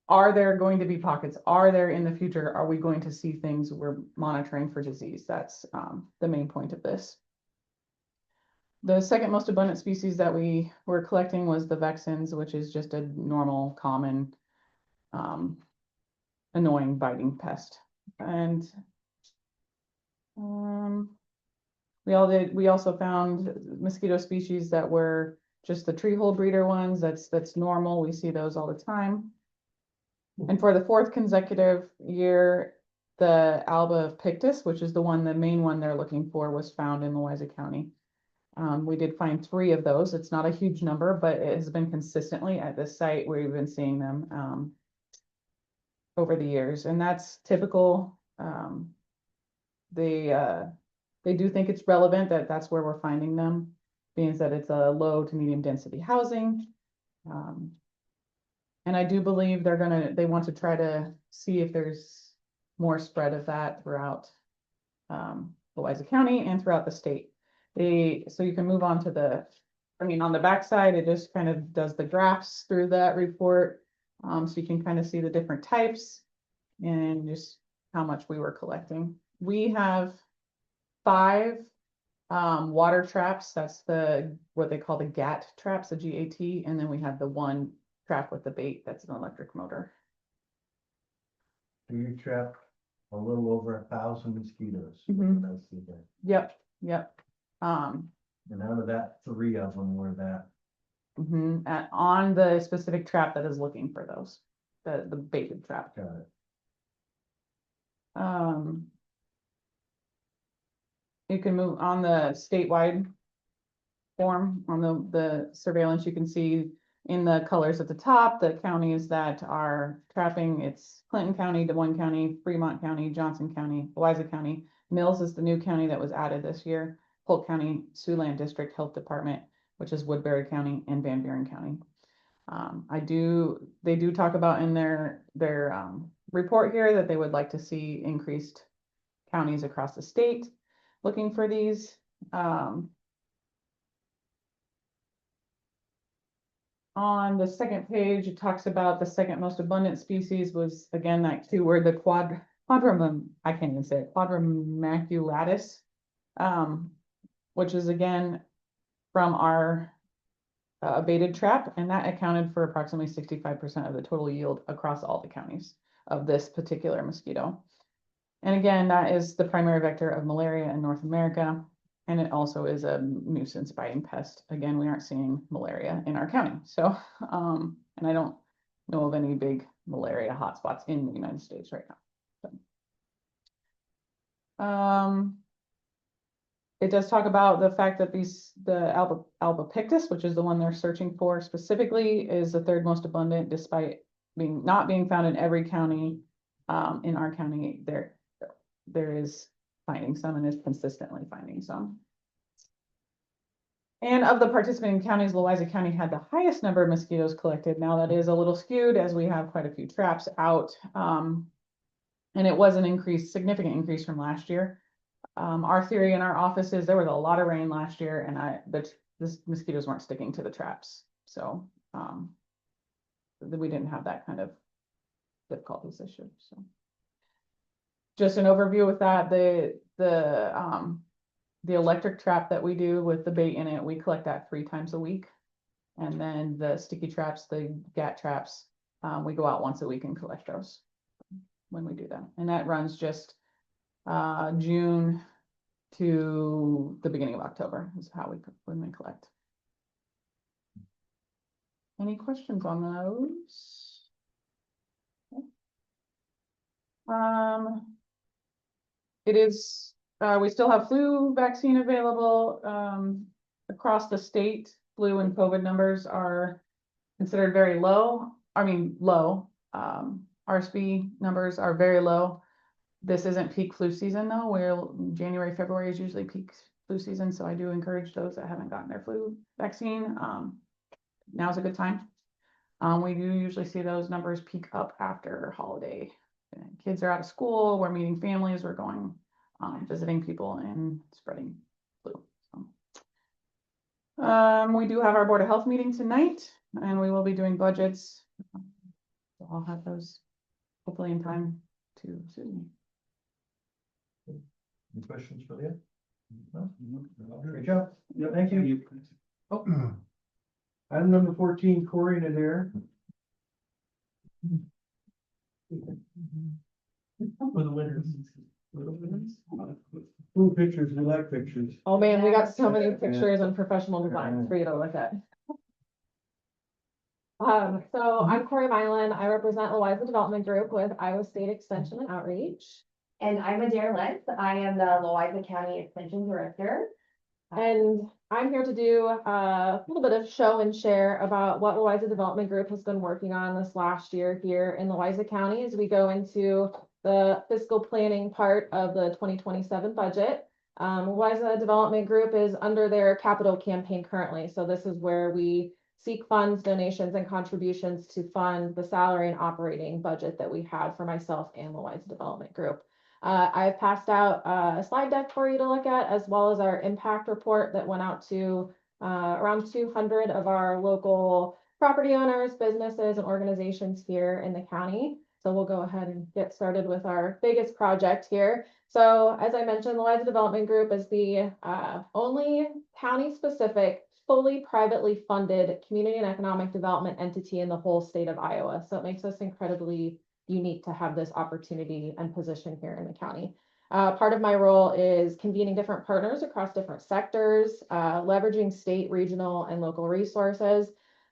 are there going to be pockets? Are there in the future? Are we going to see things we're monitoring for disease? That's the main point of this. The second most abundant species that we were collecting was the vexins, which is just a normal, common, annoying biting pest. And we also found mosquito species that were just the tree hole breeder ones. That's normal. We see those all the time. And for the fourth consecutive year, the Alba pictus, which is the main one they're looking for, was found in Louisa County. We did find 3 of those. It's not a huge number, but it has been consistently at this site where we've been seeing them over the years, and that's typical. They do think it's relevant that that's where we're finding them, being that it's a low to medium density housing. And I do believe they want to try to see if there's more spread of that throughout Louisa County and throughout the state. So you can move on to on the backside, it just kind of does the graphs through that report. So you can kind of see the different types and just how much we were collecting. We have 5 water traps. That's what they call the GAT traps, the GAT, and then we have the 1 trap with the bait. That's an electric motor. So you trapped a little over 1,000 mosquitoes. Mhm. I see that. Yep. And out of that, 3 of them were that. On the specific trap that is looking for those, the baited trap. Got it. You can move on the statewide form on the surveillance. You can see in the colors at the top, the counties that are trapping. It's Clinton County, Des Moines County, Fremont County, Johnson County, Louisa County. Mills is the new county that was added this year. Polk County, Siouxland District Health Department, which is Woodbury County, and Van Buren County. They do talk about in their report here that they would like to see increased counties across the state looking for these. On the second page, it talks about the second most abundant species was, again, that keyword, the I can't even say it, quadrimaculatus, which is again from our baited trap, and that accounted for approximately 65% of the total yield across all the counties of this particular mosquito. And again, that is the primary vector of malaria in North America, and it also is a nuisance biting pest. Again, we aren't seeing malaria in our county, so and I don't know of any big malaria hotspots in the United States right now. So. It does talk about the fact that the Alba pictus, which is the one they're searching for specifically, is the 3rd most abundant, despite not being found in every county. In our county, there is finding some and is consistently finding some. And of the participating counties, Louisa County had the highest number of mosquitoes collected. Now that is a little skewed as we have quite a few traps out. And it was significant increase from last year. Our theory in our office is there was a lot of rain last year, and the mosquitoes weren't sticking to the traps, so we didn't have that kind of difficulties issue. So, just an overview with that, the electric trap that we do with the bait in it, we collect that 3 times a week, and then the sticky traps, the GAT traps, we go out once a week and collect those when we do them, and that runs just June to the beginning of October is when we collect. Any questions on those? It is, we still have flu vaccine available across the state. Flu and COVID numbers are considered very low. Low. RSV numbers are very low. This isn't peak flu season though, where January, February is usually peak flu season. So I do encourage those that haven't gotten their flu vaccine. Now's a good time. We do usually see those numbers peak up after holiday. Kids are out of school, we're meeting families, we're going visiting people and spreading flu. So. We do have our Board of Health meeting tonight, and we will be doing budgets. So I'll have those hopefully in time to soon. Any questions for Leah? Great job. Yeah, thank you. Oh, item number 14, Corey and Adair. For the winners. Cool pictures, we like pictures. Oh man, we got so many pictures and professional designs for you to look at. So I'm Corey Mylan. I represent Louisa Development Group with Iowa State Extension and Outreach. And I'm Adair Lentz. I am the Louisa County Extension Director. And I'm here to do a little bit of show and share about what Louisa Development Group has been working on this last year here in Louisa County as we go into the fiscal planning part of the 2027 budget. Louisa Development Group is under their capital campaign currently. So this is where we seek funds, donations, and contributions to fund the salary and operating budget that we have for myself and Louisa Development Group. I've passed out a slide deck for you to look at, as well as our impact report that went out to around 200 of our local property owners, businesses, and organizations here in the county. So we'll go ahead and get started with our biggest project here. So as I mentioned, the Louisa Development Group is the only county-specific, fully privately funded community and economic development entity in the whole state of Iowa. So it makes us incredibly unique to have this opportunity and position here in the county. Part of my role is convening different partners across different sectors, leveraging state, regional, and local resources,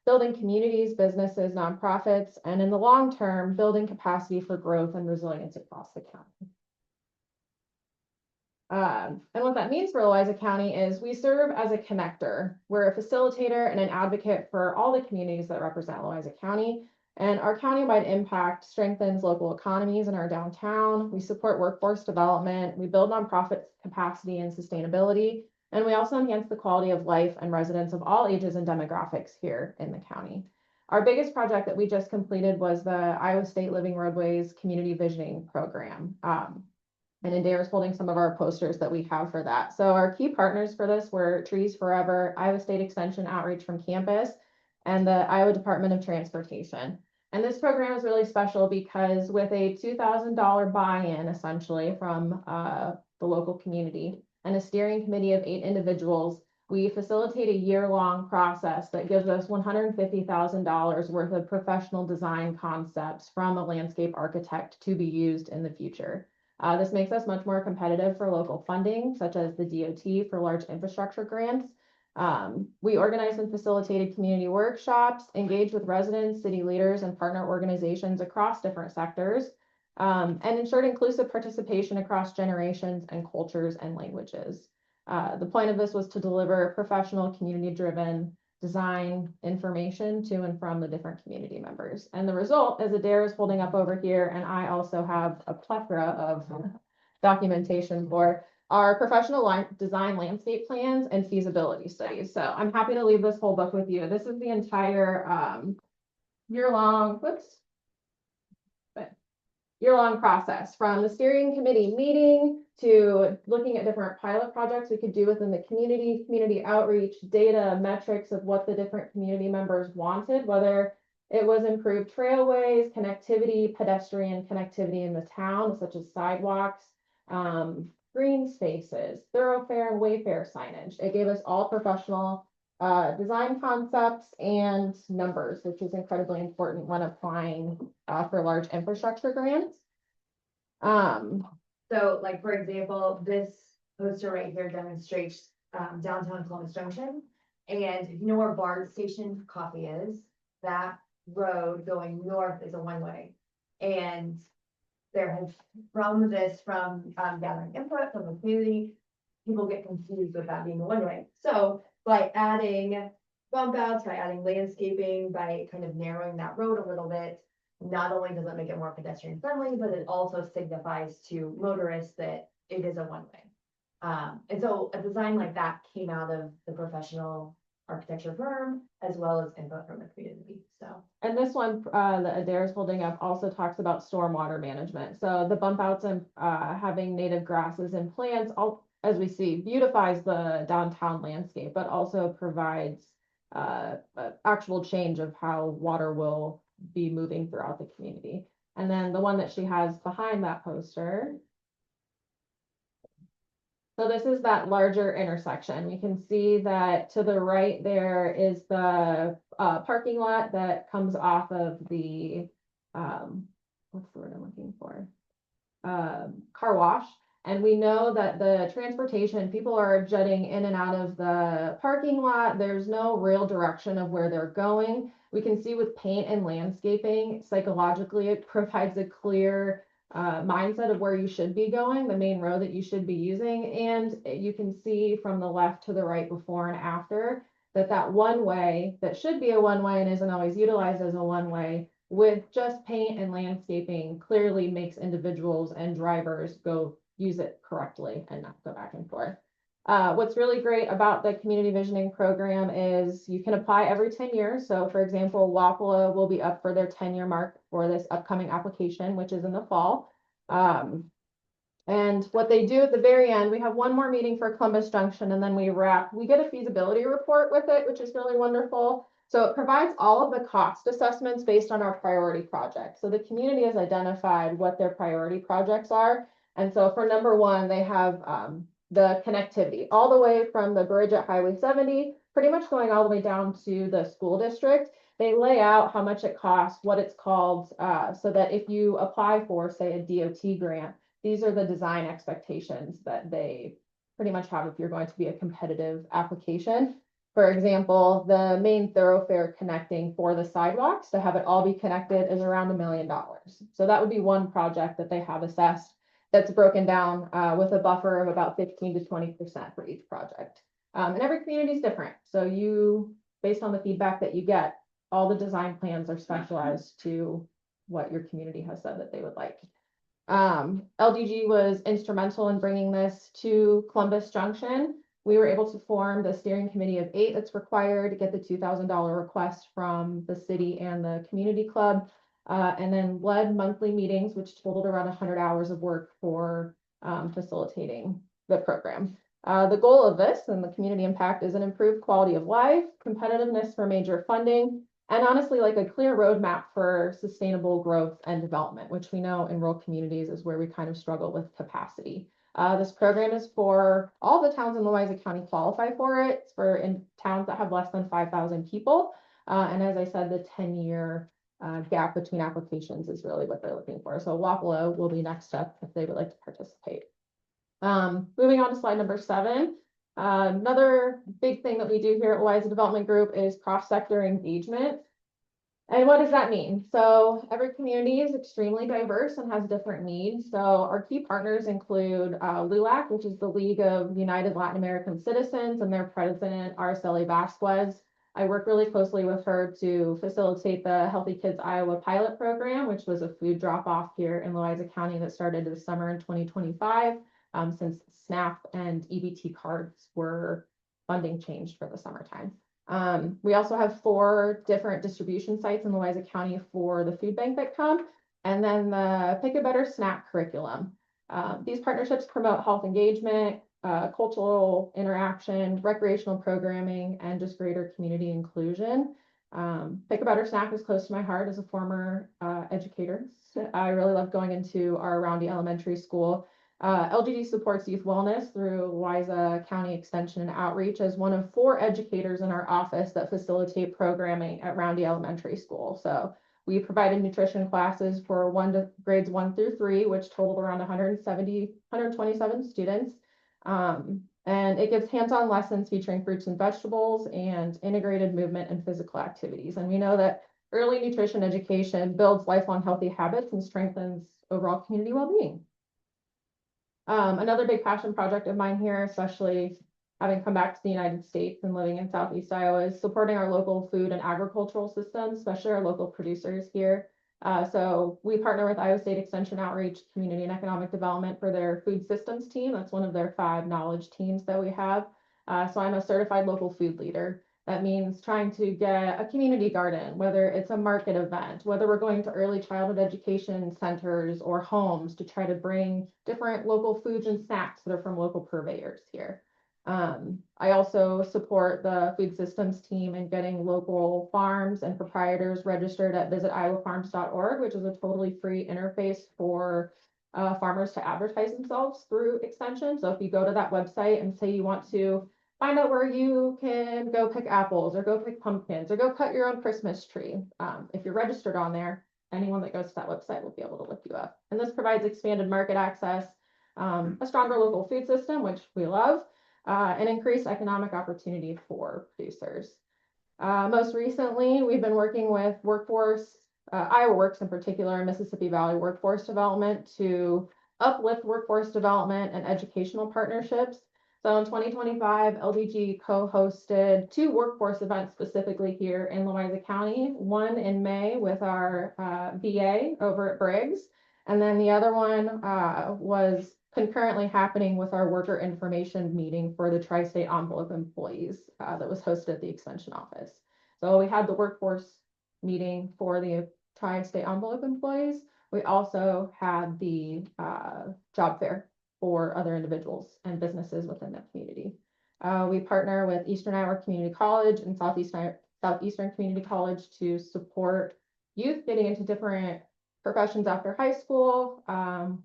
building communities, businesses, nonprofits, and in the long term, building capacity for growth and resilience across the county. And what that means for Louisa County is we serve as a connector. We're a facilitator and an advocate for all the communities that represent Louisa County. And our county-wide impact strengthens local economies in our downtown. We support workforce development. We build nonprofit capacity and sustainability. And we also enhance the quality of life and residents of all ages and demographics here in the county. Our biggest project that we just completed was the Iowa State Living Roadways Community Visioning Program. And Adair is holding some of our posters that we have for that. So our key partners for this were Trees Forever, Iowa State Extension Outreach from Campus, and the Iowa Department of Transportation. And this program is really special because with a $2,000 buy-in essentially from the local community and a steering committee of 8 individuals, we facilitate a year-long process that gives us $150,000 worth of professional design concepts from a landscape architect to be used in the future. This makes us much more competitive for local funding, such as the DOT for large infrastructure grants. We organized and facilitated community workshops, engaged with residents, city leaders, and partner organizations across different sectors, and ensured inclusive participation across generations and cultures and languages. The point of this was to deliver professional, community-driven design information to and from the different community members. And the result, as Adair is holding up over here, and I also have a plethora of documentation for, our professional design landscape plans and feasibility studies. So I'm happy to leave this whole book with you. This is the entire year-long process, from the steering committee meeting to looking at different pilot projects we could do within the community outreach, data, metrics of what the different community members wanted, whether it was improved trailways, connectivity, pedestrian connectivity in the town, such as sidewalks, green spaces, thoroughfare and wayfare signage. It gave us all professional design concepts and numbers, which is incredibly important when applying for large infrastructure grants. So like, for example, this poster right here demonstrates downtown Columbus Junction. And if you know where Bard Station Coffee is, that road going north is a one-way. And there has, from gathering input from the community, people get confused with that being a one-way. So by adding bump outs, by adding landscaping, by kind of narrowing that road a little bit, not only does it make it more pedestrian friendly, but it also signifies to motorists that it is a one-way. And so a design like that came out of the professional architecture firm, as well as input from the community. So, and this one that Adair is holding up also talks about stormwater management. So the bump outs and having native grasses and plants, all, as we see, beautifies the downtown landscape, but also provides actual change of how water will be moving throughout the community. And then the one that she has behind that poster So this is that larger intersection. You can see that to the right there is the parking lot that comes off of the, what's the word I'm looking for? Car wash. And we know that the transportation, people are jetting in and out of the parking lot. There's no real direction of where they're going. We can see with paint and landscaping, psychologically, it provides a clear mindset of where you should be going, the main road that you should be using. And you can see from the left to the right before and after that that one way that should be a one way and isn't always utilized as a one way with just paint and landscaping clearly makes individuals and drivers go use it correctly and not go back and forth. What's really great about the community visioning program is you can apply every 10 years. So for example, Wapello will be up for their 10-year mark for this upcoming application, which is in the fall. And what they do at the very end, we have one more meeting for Columbus Junction and then we get a feasibility report with it, which is really wonderful. So it provides all of the cost assessments based on our priority projects. So the community has identified what their priority projects are. And so for number one, they have the connectivity all the way from the bridge at Highway 70, pretty much going all the way down to the school district. They lay out how much it costs, what it's called, so that if you apply for, say, a DOT grant, these are the design expectations that they pretty much have if you're going to be a competitive application. For example, the main thoroughfare connecting for the sidewalks to have it all be connected is around $1 million. So that would be one project that they have assessed that's broken down with a buffer of about 15 to 20% for each project. And every community is different. So you, based on the feedback that you get, all the design plans are specialized to what your community has said that they would like. LDG was instrumental in bringing this to Columbus Junction. We were able to form the steering committee of 8 that's required to get the $2,000 request from the city and the community club, and then led monthly meetings, which totaled around 100 hours of work for facilitating the program. The goal of this and the community impact is an improved quality of life, competitiveness for major funding, and honestly, like a clear roadmap for sustainable growth and development, which we know in rural communities is where we kind of struggle with capacity. This program is for all the towns in Louisa County qualify for it. It's for in towns that have less than 5,000 people. And as I said, the 10-year gap between applications is really what they're looking for. So Wapello will be next up if they would like to participate. Moving on to slide number 7. Another big thing that we do here at Louisa Development Group is cross-sector engagement. And what does that mean? So every community is extremely diverse and has different needs. So our key partners include LULAC, which is the League of United Latin American Citizens, and their president, Araceli Vasquez. I work really closely with her to facilitate the Healthy Kids Iowa pilot program, which was a food drop-off here in Louisa County that started this summer in 2025, since SNAP and EBT cards were funding changed for the summertime. We also have 4 different distribution sites in Louisa County for the food bank that come, and then the Pick a Better Snack curriculum. These partnerships promote health engagement, cultural interaction, recreational programming, and just greater community inclusion. Pick a Better Snack is close to my heart as a former educator. I really love going into our Roundy Elementary School. LGD supports youth wellness through Louisa County Extension and Outreach as one of 4 educators in our office that facilitate programming at Roundy Elementary School. So we provided nutrition classes for grades 1 through 3, which totaled around 127 students. And it gives hands-on lessons featuring fruits and vegetables and integrated movement and physical activities. And we know that early nutrition education builds lifelong healthy habits and strengthens overall community well-being. Another big passion project of mine here, especially having come back to the United States and living in Southeast Iowa, is supporting our local food and agricultural systems, especially our local producers here. So we partner with Iowa State Extension Outreach, Community and Economic Development for their food systems team. That's one of their 5 knowledge teams that we have. So I'm a certified local food leader. That means trying to get a community garden, whether it's a market event, whether we're going to early childhood education centers or homes to try to bring different local foods and snacks that are from local purveyors here. I also support the food systems team in getting local farms and proprietors registered at visitiowafarms.org, which is a totally free interface for farmers to advertise themselves through extension. So if you go to that website and say you want to find out where you can go pick apples or go pick pumpkins or go cut your own Christmas tree, if you're registered on there, anyone that goes to that website will be able to look you up. And this provides expanded market access, a stronger local food system, which we love, and increased economic opportunity for producers. Most recently, we've been working with Iowa Works in particular, and Mississippi Valley Workforce Development to uplift workforce development and educational partnerships. So in 2025, LDG co-hosted 2 workforce events specifically here in Louisa County, one in May with our VA over at Briggs, and then the other one was concurrently happening with our worker information meeting for the tri-state envelope employees that was hosted at the extension office. So we had the workforce meeting for the tri-state envelope employees. We also had the job fair for other individuals and businesses within the community. We partner with Eastern Iowa Community College and Southeastern Community College to support youth getting into different professions after high school.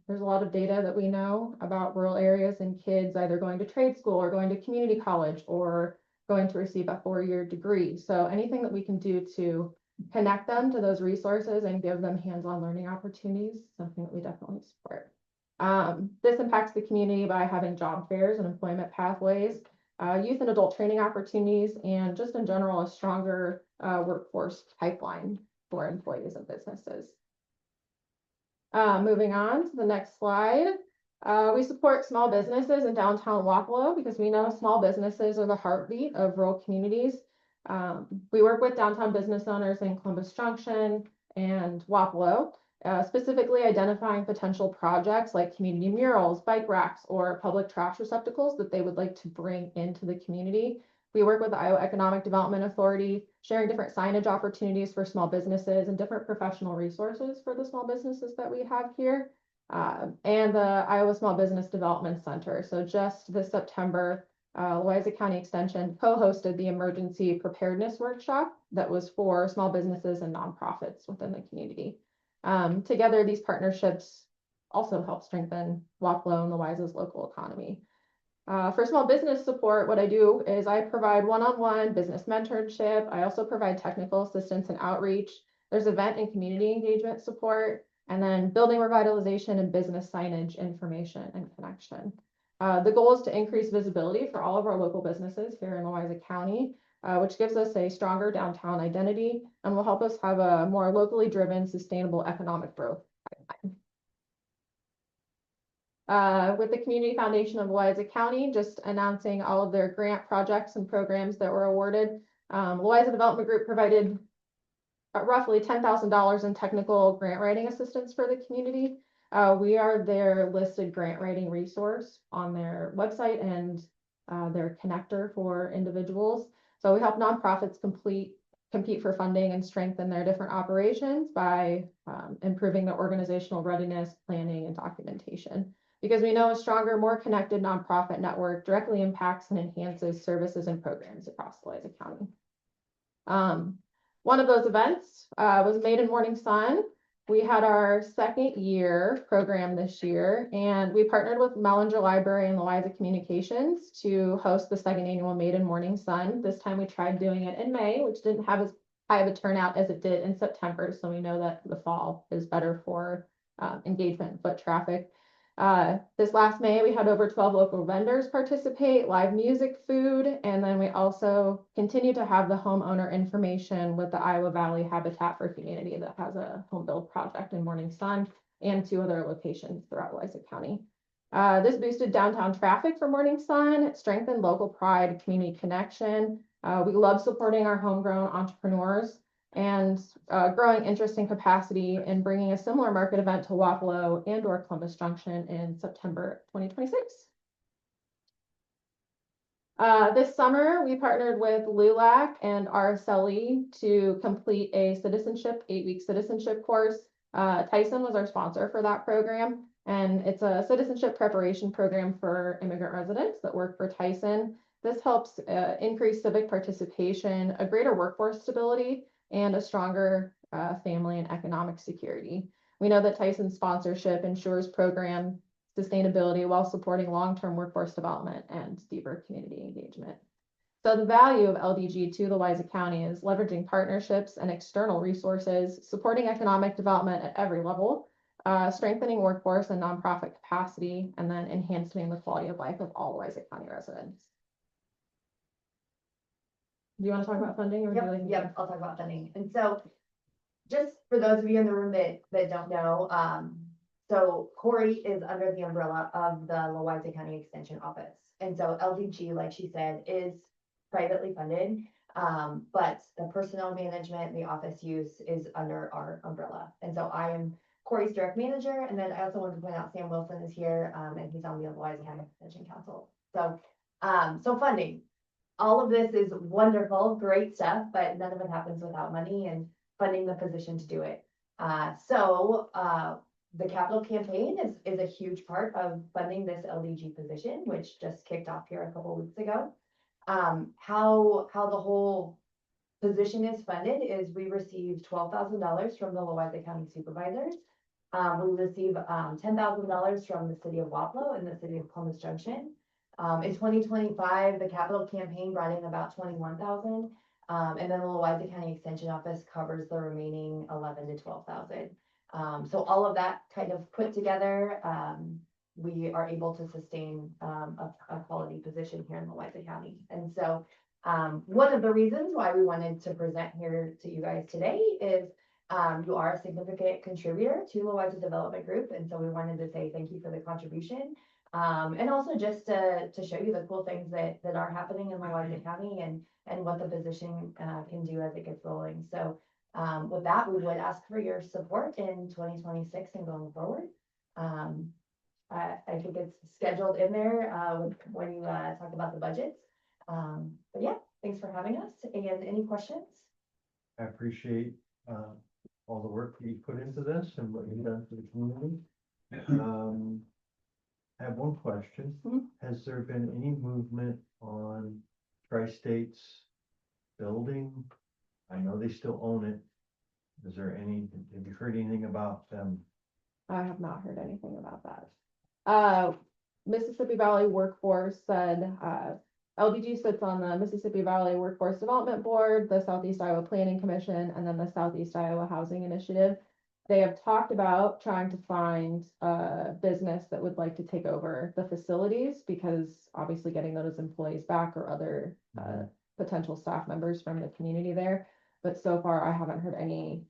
There's a lot of data that we know about rural areas and kids either going to trade school or going to community college or going to receive a 4-year degree. So anything that we can do to connect them to those resources and give them hands-on learning opportunities, something that we definitely support. This impacts the community by having job fairs and employment pathways, youth and adult training opportunities, and just in general, a stronger workforce pipeline for employees and businesses. Moving on to the next slide. We support small businesses in downtown Wapello because we know small businesses are the heartbeat of rural communities. We work with downtown business owners in Columbus Junction and Wapello, specifically identifying potential projects like community murals, bike racks, or public trash receptacles that they would like to bring into the community. We work with the Iowa Economic Development Authority, sharing different signage opportunities for small businesses and different professional resources for the small businesses that we have here, and the Iowa Small Business Development Center. So just this September, Louisa County Extension co-hosted the emergency preparedness workshop that was for small businesses and nonprofits within the community. Together, these partnerships also help strengthen Wapello and Louisa's local economy. For small business support, what I do is I provide one-on-one business mentorship. I also provide technical assistance and outreach. There's event and community engagement support, and then building revitalization and business signage information and connection. The goal is to increase visibility for all of our local businesses here in Louisa County, which gives us a stronger downtown identity and will help us have a more locally driven, sustainable economic growth pipeline. With the Community Foundation of Louisa County, just announcing all of their grant projects and programs that were awarded. Louisa Development Group provided roughly $10,000 in technical grant writing assistance for the community. We are their listed grant writing resource on their website and their connector for individuals. So we help nonprofits compete for funding and strengthen their different operations by improving their organizational readiness, planning, and documentation. Because we know a stronger, more connected nonprofit network directly impacts and enhances services and programs across Louisa County. One of those events was Made in Morning Sun. We had our 2nd year program this year, and we partnered with Mellinger Library and Louisa Communications to host the 2nd annual Made in Morning Sun. This time we tried doing it in May, which didn't have as high of a turnout as it did in September. So we know that the fall is better for engagement, foot traffic. This last May, we had over 12 local vendors participate, live music, food, and then we also continue to have the homeowner information with the Iowa Valley Habitat for Humanity that has a home build project in Morning Sun and 2 other locations throughout Louisa County. This boosted downtown traffic for Morning Sun. It strengthened local pride, community connection. We love supporting our homegrown entrepreneurs and growing interest and capacity in bringing a similar market event to Wapello and or Columbus Junction in September 2026. This summer, we partnered with LULAC and RSLE to complete a 8-week citizenship course. Tyson was our sponsor for that program, and it's a citizenship preparation program for immigrant residents that work for Tyson. This helps increase civic participation, a greater workforce stability, and a stronger family and economic security. We know that Tyson's sponsorship ensures program sustainability while supporting long-term workforce development and deeper community engagement. So the value of LDG to the Louisa County is leveraging partnerships and external resources, supporting economic development at every level, strengthening workforce and nonprofit capacity, and then enhancing the quality of life of all Louisa County residents. Do you want to talk about funding? Or would you like me to? Yep, I'll talk about funding. And so, just for those of you in the room that don't know, so Corey is under the umbrella of the Louisa County Extension Office. And so LDG, like she said, is privately funded, but the personnel management, the office use is under our umbrella. And so I am Corey's direct manager. And then I also want to point out Sam Wilson is here, and he's on the Louisa County Extension Council. So, so funding. All of this is wonderful, great stuff, but none of it happens without money and funding the position to do it. The capital campaign is a huge part of funding this LDG position, which just kicked off here a couple weeks ago. How the whole position is funded is we receive $12,000 from the Louisa County Supervisors. We receive $10,000 from the city of Wapello and the city of Columbus Junction. In 2025, the capital campaign brought in about 21,000, and then the Louisa County Extension Office covers the remaining 11 to 12,000. So all of that kind of put together, we are able to sustain a quality position here in Louisa County. And so one of the reasons why we wanted to present here to you guys today is you are a significant contributor to Louisa Development Group, and so we wanted to say thank you for the contribution. And also just to show you the cool things that are happening in Louisa County and what the position can do as it gets rolling. So with that, we would ask for your support in 2026 and going forward. I think it's scheduled in there when you talk about the budgets. But yeah, thanks for having us. And any questions? I appreciate all the work that you put into this and what you've done for the community. I have one question. Has there been any movement on Tri-State's building? I know they still own it. Is there any, have you heard anything about them? I have not heard anything about that. Mississippi Valley Workforce said, LDG sits on the Mississippi Valley Workforce Development Board, the Southeast Iowa Planning Commission, and then the Southeast Iowa Housing Initiative. They have talked about trying to find a business that would like to take over the facilities, because obviously getting those employees back or other potential staff members from the community there. But so far, I haven't heard any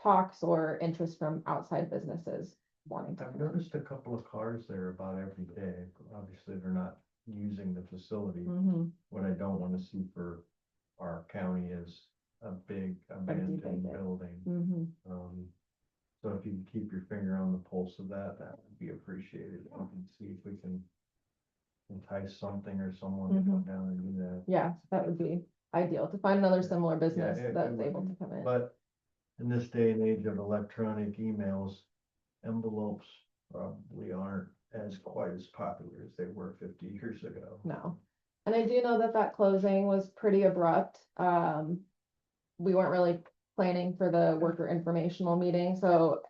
talks or interest from outside businesses wanting to. I've noticed a couple of cars there about every day. Obviously, they're not using the facility. What I don't want to see for our county is a big abandoned building. So if you can keep your finger on the pulse of that, that would be appreciated. We can see if we can entice something or someone to come down and do that. Yeah, that would be ideal to find another similar business it that's would. able to come in. But in this day and age of electronic emails, envelopes probably aren't as quite as popular as they were 50 years ago. No. And I do know that closing was pretty abrupt. We weren't really planning for the worker informational meeting, so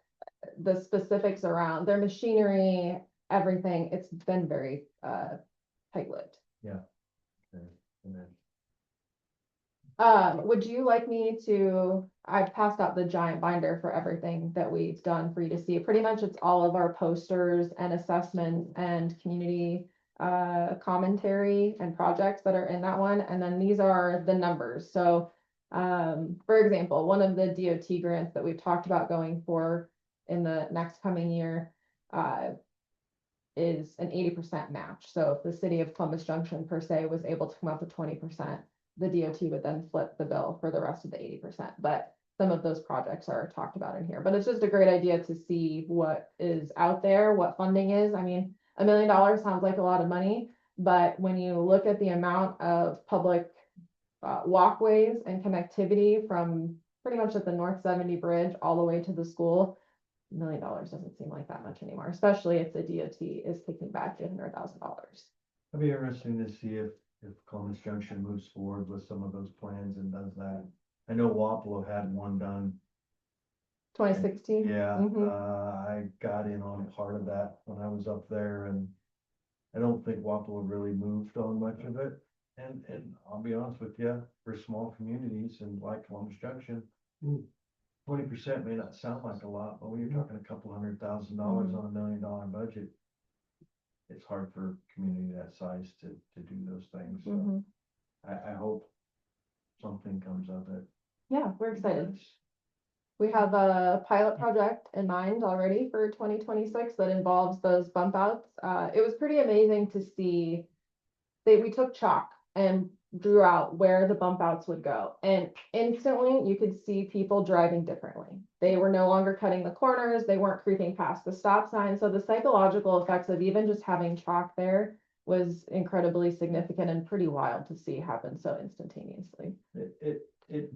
the specifics around their machinery, everything, it's been very tight-lipped. Yeah. Okay. And then, would you like me to, I've passed out the giant binder for everything that we've done for you to see. Pretty much it's all of our posters and assessments and community commentary and projects that are in that one. And then these are the numbers. So for example, one of the DOT grants that we've talked about going for in the next coming year is an 80% match. So if the city of Columbus Junction per se was able to come up with 20%, the DOT would then flip the bill for the rest of the 80%. But some of those projects are talked about in here. But it's just a great idea to see what is out there, what funding is. I mean, $1 million sounds like a lot of money, but when you look at the amount of public walkways and connectivity from pretty much at the North 70 bridge all the way to the school, $1 million doesn't seem like that much anymore, especially if the DOT is kicking back $800,000. it'll be interesting to see if Columbus Junction moves forward with some of those plans and does that. I know Wapello had one done 2016. Yeah, Mhm. I got in on part of that when I was up there, and I don't think Wapello really moved on much of it. And I'll be honest with you, for small communities and like Columbus Junction, 20% may not sound like a lot, but when you're talking a couple $100,000 on $1 million budget, it's hard for a community that size to do those things. So Mhm. I hope something comes of it. Yeah, we're excited. We have a pilot project in mind already for 2026 that involves those bump outs. It was pretty amazing to see. We took chalk and drew out where the bump outs would go, and instantly you could see people driving differently. They were no longer cutting the corners, they weren't creeping past the stop sign, so the psychological effects of even just having chalk there was incredibly significant and pretty wild to see happen so instantaneously. It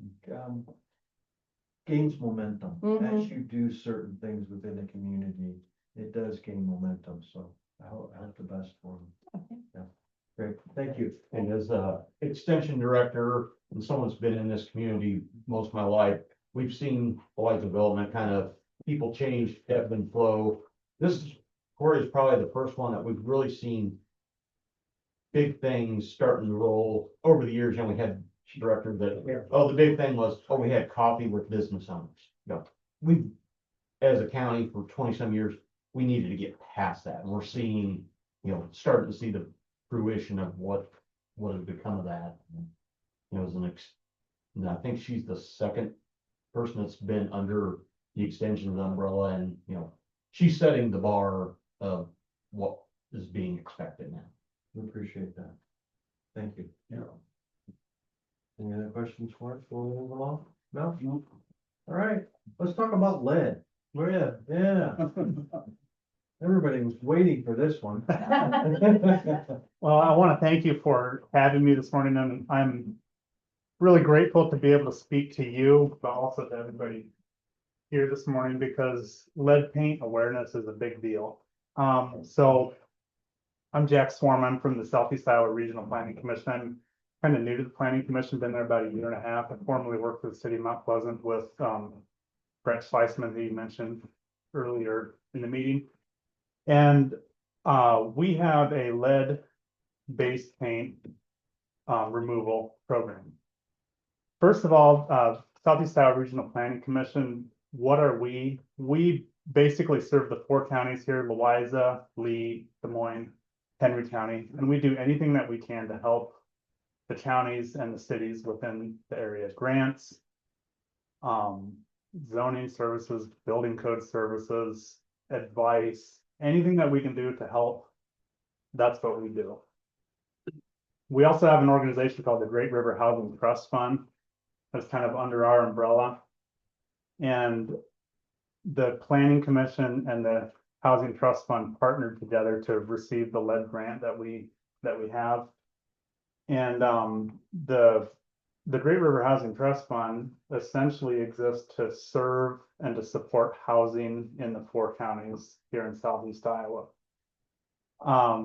gains momentum as you do certain things within the community. It does gain momentum, so I hope the best for them. Yeah, great, thank you. And as a extension director and someone that's been in this community most of my life, we've seen a lot of development, kind of people change, ebb and flow. Corey is probably the first one that we've really seen big things starting to roll over the years. And we had directors that, the big thing was, we had coffee with business owners. We, as a county for 20-some years, we needed to get past that. And we're seeing, starting to see the fruition of what has become of that. And I think she's the second person that's been under the extension of the umbrella, and she's setting the bar of what is being expected now. We appreciate that. Thank you. Any other questions for us before we move along? No? All right, let's talk about lead. Oh, yeah. Everybody was waiting for this one. Well, I want to thank you for having me this morning, and I'm really grateful to be able to speak to you, but also to everybody here this morning, because lead paint awareness is a big deal. So I'm Jack Swarm. I'm from the Southeast Iowa Regional Planning Commission. I'm kind of new to the Planning Commission, been there about 1.5 years. I formerly worked for the city of Mount Pleasant with Brett Schweisman, who you mentioned earlier in the meeting. And we have a lead-based paint removal program. First of all, Southeast Iowa Regional Planning Commission, what are we? We basically serve the 4 counties here: Louisa, Lee, Des Moines, Henry County, and we do anything that we can to help the counties and the cities within the area. Grants, zoning services, building code services, advice, anything that we can do to help. That's what we do. We also have an organization called the Great River Housing Trust Fund that's kind of under our umbrella. And the Planning Commission and the Housing Trust Fund partnered together to receive the lead grant that we have. And the Great River Housing Trust Fund essentially exists to serve and to support housing in the 4 counties here in Southeast Iowa.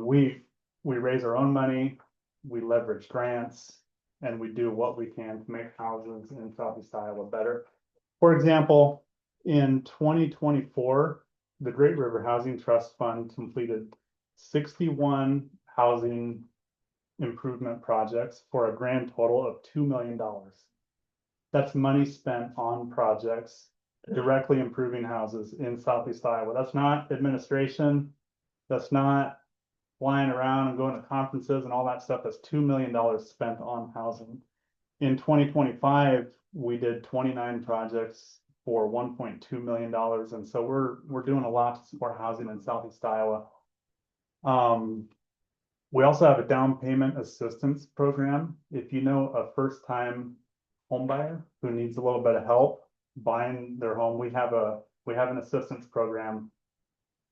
We raise our own money, we leverage grants, and we do what we can to make houses in Southeast Iowa better. For example, in 2024, the Great River Housing Trust Fund completed 61 housing improvement projects for a grand total of $2 million. That's money spent on projects directly improving houses in Southeast Iowa. That's not administration. That's not flying around and going to conferences and all that stuff. That's $2 million spent on housing. In 2025, we did 29 projects for $1.2 million. And so we're doing a lot to support housing in Southeast Iowa. We also have a down payment assistance program. If you know a first-time home buyer who needs a little bit of help buying their home, we have an assistance program.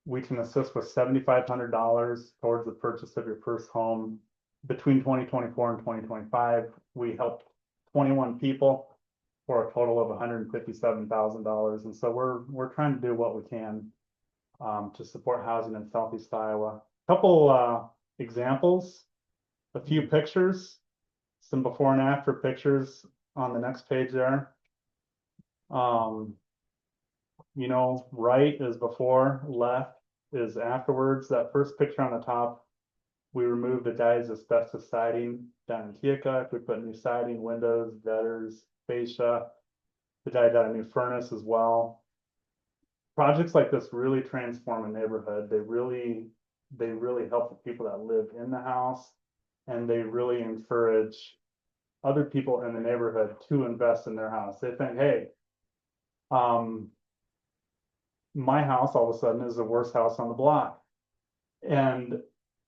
We can assist with $7,500 towards the purchase of your first home. Between 2024 and 2025, we helped 21 people for a total of $157,000. And so we're trying to do what we can to support housing in Southeast Iowa. Couple examples, a few pictures, some before and after pictures on the next page there. you know, right is before, left is afterwards. That first picture on the top, we removed the guy's asbestos siding down in Keokuk. We put new siding, windows, gutters, fascia. The guy got a new furnace as well. Projects like this really transform a neighborhood. They really help the people that live in the house, and they really encourage other people in the neighborhood to invest in their house. They think, hey, my house all of a sudden is the worst house on the block, and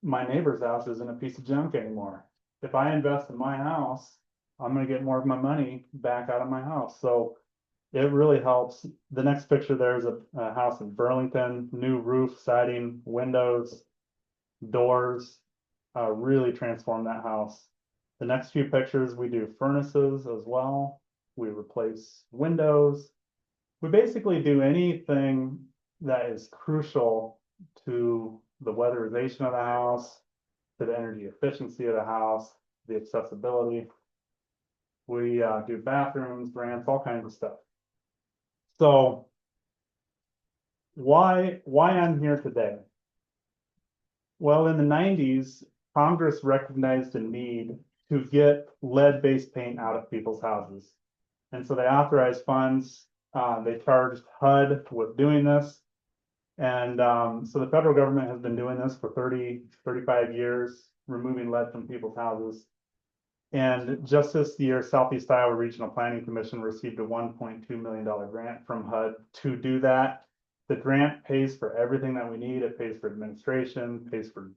my neighbor's house isn't a piece of junk anymore. If I invest in my house, I'm gonna get more of my money back out of my house. So it really helps. The next picture there is a house in Burlington, new roof, siding, windows, doors, really transformed that house. The next few pictures, we do furnaces as well. We replace windows. We basically do anything that is crucial to the weatherization of the house, to the energy efficiency of the house, the accessibility. We do bathrooms, ramps, all kinds of stuff. So why I'm here today? Well, in the 90s, Congress recognized a need to get lead-based paint out of people's houses. And so they authorized funds. They charged HUD with doing this. And so the federal government has been doing this for 35 years, removing lead from people's houses. And just this year, Southeast Iowa Regional Planning Commission received a $1.2 million grant from HUD to do that. The grant pays for everything that we need. It pays for administration, pays for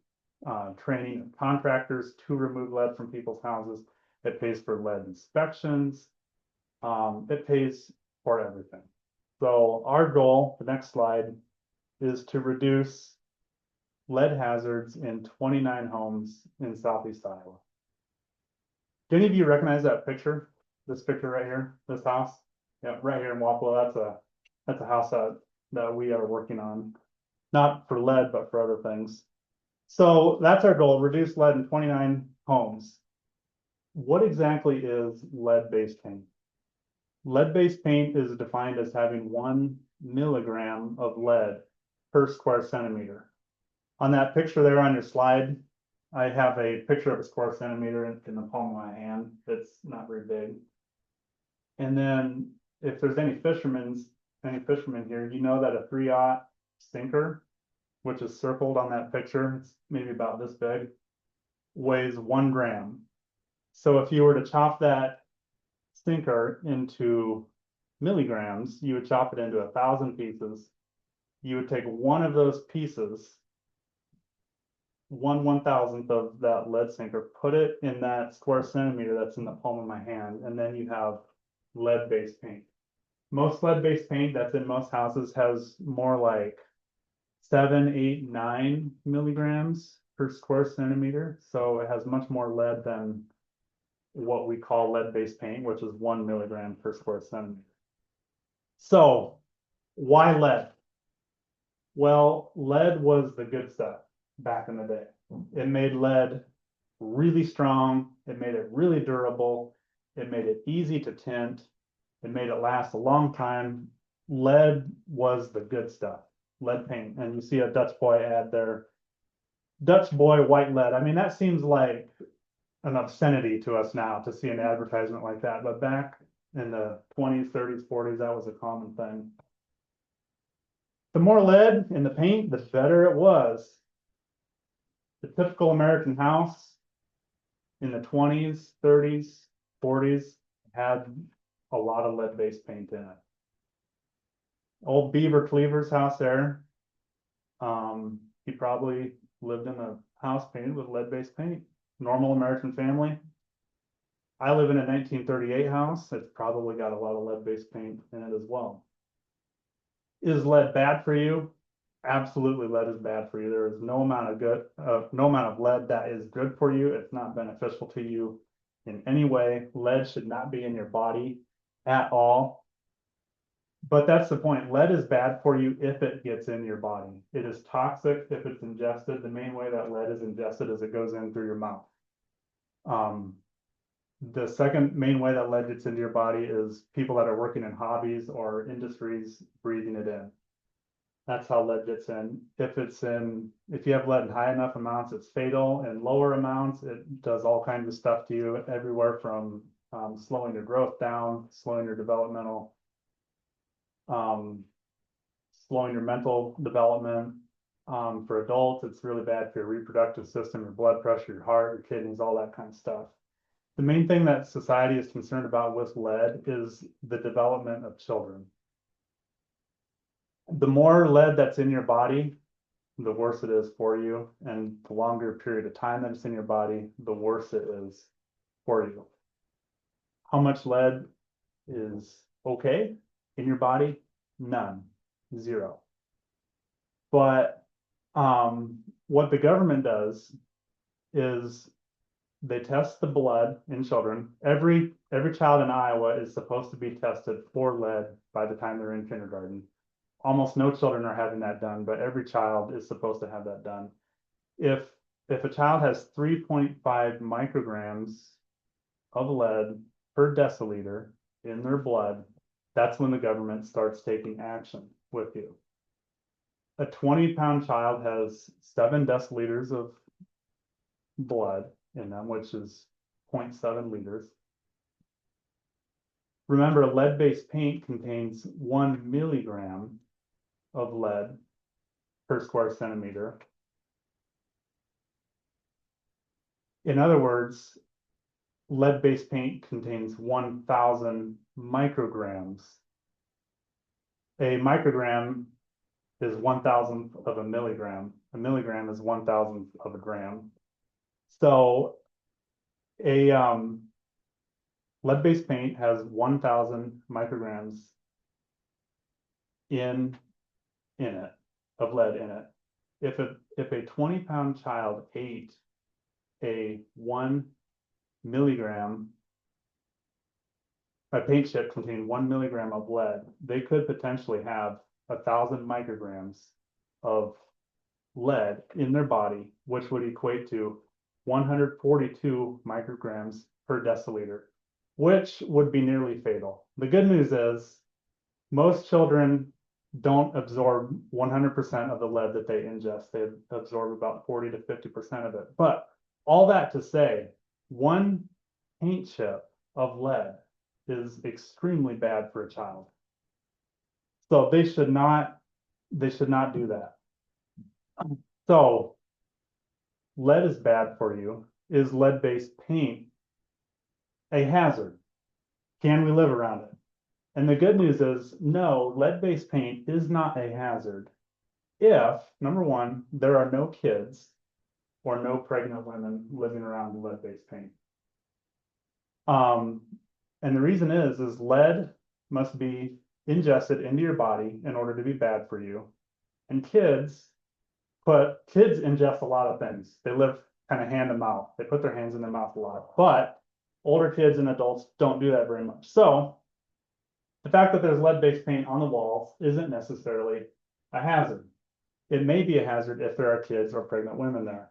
training of contractors to remove lead from people's houses. It pays for lead inspections. It pays for everything. So our goal, the next slide, is to reduce lead hazards in 29 homes in Southeast Iowa. Do any of you recognize that picture? This picture right here, this house? Yeah, right here in Wapello. That's a house that we are working on, not for lead, but for other things. So that's our goal, reduce lead in 29 homes. What exactly is lead-based paint? Lead-based paint is defined as having 1 milligram of lead per square centimeter. On that picture there on your slide, I have a picture of a square centimeter in the palm of my hand. It's not very big. And then if there's any fishermen here, you know that a 3/0 sinker, which is circled on that picture, it's maybe about this big, weighs 1 gram. So if you were to chop that sinker into milligrams, you would chop it into 1,000 pieces. You would take one of those pieces, 1/1000th of that lead sinker, put it in that square centimeter that's in the palm of my hand, and then you have lead-based paint. Most lead-based paint that's in most houses has more like 7, 8, 9 milligrams per square centimeter. So it has much more lead than what we call lead-based paint, which is 1 milligram per square centimeter. So why lead? Well, lead was the good stuff back in the day. It made lead really strong. It made it really durable. It made it easy to tint. It made it last a long time. Lead was the good stuff, lead paint. And you see a Dutch boy ad there. Dutch boy, white lead. I mean, that seems like an obscenity to us now to see an advertisement like that. But back in the 20s, 30s, 40s, that was a common thing. The more lead in the paint, the better it was. The typical American house in the 20s, 30s, 40s had a lot of lead-based paint in it. Old Beaver Cleaver's house there, he probably lived in a house painted with lead-based paint. Normal American family. I live in a 1938 house. It's probably got a lot of lead-based paint in it as well. Is lead bad for you? Absolutely, lead is bad for you. There is no amount of lead that is good for you. It's not beneficial to you in any way. Lead should not be in your body at all. But that's the point. Lead is bad for you if it gets in your body. It is toxic if it's ingested. The main way that lead is ingested is it goes in through your mouth. The second main way that lead gets into your body is people that are working in hobbies or industries breathing it in. That's how lead gets in. If you have lead in high enough amounts, it's fatal. In lower amounts, it does all kinds of stuff to you, everywhere from slowing your growth down, slowing your developmental, slowing your mental development. For adults, it's really bad for your reproductive system, your blood pressure, your heart, your kidneys, all that kind of stuff. The main thing that society is concerned about with lead is the development of children. The more lead that's in your body, the worse it is for you. And the longer period of time that it's in your body, the worse it is for you. How much lead is okay in your body? None, 0. But what the government does is they test the blood in children. Every child in Iowa is supposed to be tested for lead by the time they're in kindergarten. Almost no children are having that done, but every child is supposed to have that done. If a child has 3.5 micrograms of lead per deciliter in their blood, that's when the government starts taking action with you. A 20-pound child has 7 deciliters of blood in them, which is 0.7 liters. Remember, lead-based paint contains 1 milligram of lead per square centimeter. In other words, lead-based paint contains 1,000 micrograms. A microgram is 1,000th of a milligram. A milligram is 1,000th of a gram. So a lead-based paint has 1,000 micrograms in it, of lead in it. If a 20-pound child ate a 1 milligram, a paint chip containing 1 milligram of lead, they could potentially have 1,000 micrograms of lead in their body, which would equate to 142 micrograms per deciliter, which would be nearly fatal. The good news is most children don't absorb 100% of the lead that they ingest. They absorb about 40 to 50% of it. But all that to say, 1 paint chip of lead is extremely bad for a child. So they should not do that. So lead is bad for you. Is lead-based paint a hazard? Can we live around it? And the good news is, no, lead-based paint is not a hazard if, number one, there are no kids or no pregnant women living around lead-based paint. And the reason is lead must be ingested into your body in order to be bad for you. And kids ingest a lot of things. They live kind of hand to mouth. They put their hands in their mouth a lot. But older kids and adults don't do that very much. So the fact that there's lead-based paint on the walls isn't necessarily a hazard. It may be a hazard if there are kids or pregnant women there.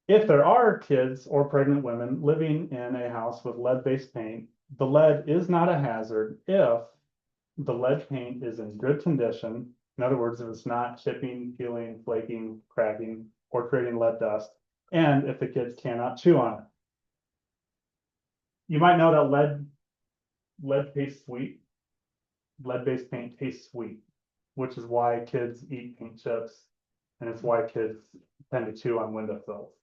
If there are kids or pregnant women living in a house with lead-based paint, the lead is not a hazard if the lead paint is in good condition. In other words, if it's not chipping, peeling, flaking, cracking, or creating lead dust, and if the kids cannot chew on it. You might know that lead tastes sweet. Lead-based paint tastes sweet, which is why kids eat paint chips, and it's why kids tend to chew on windowsills.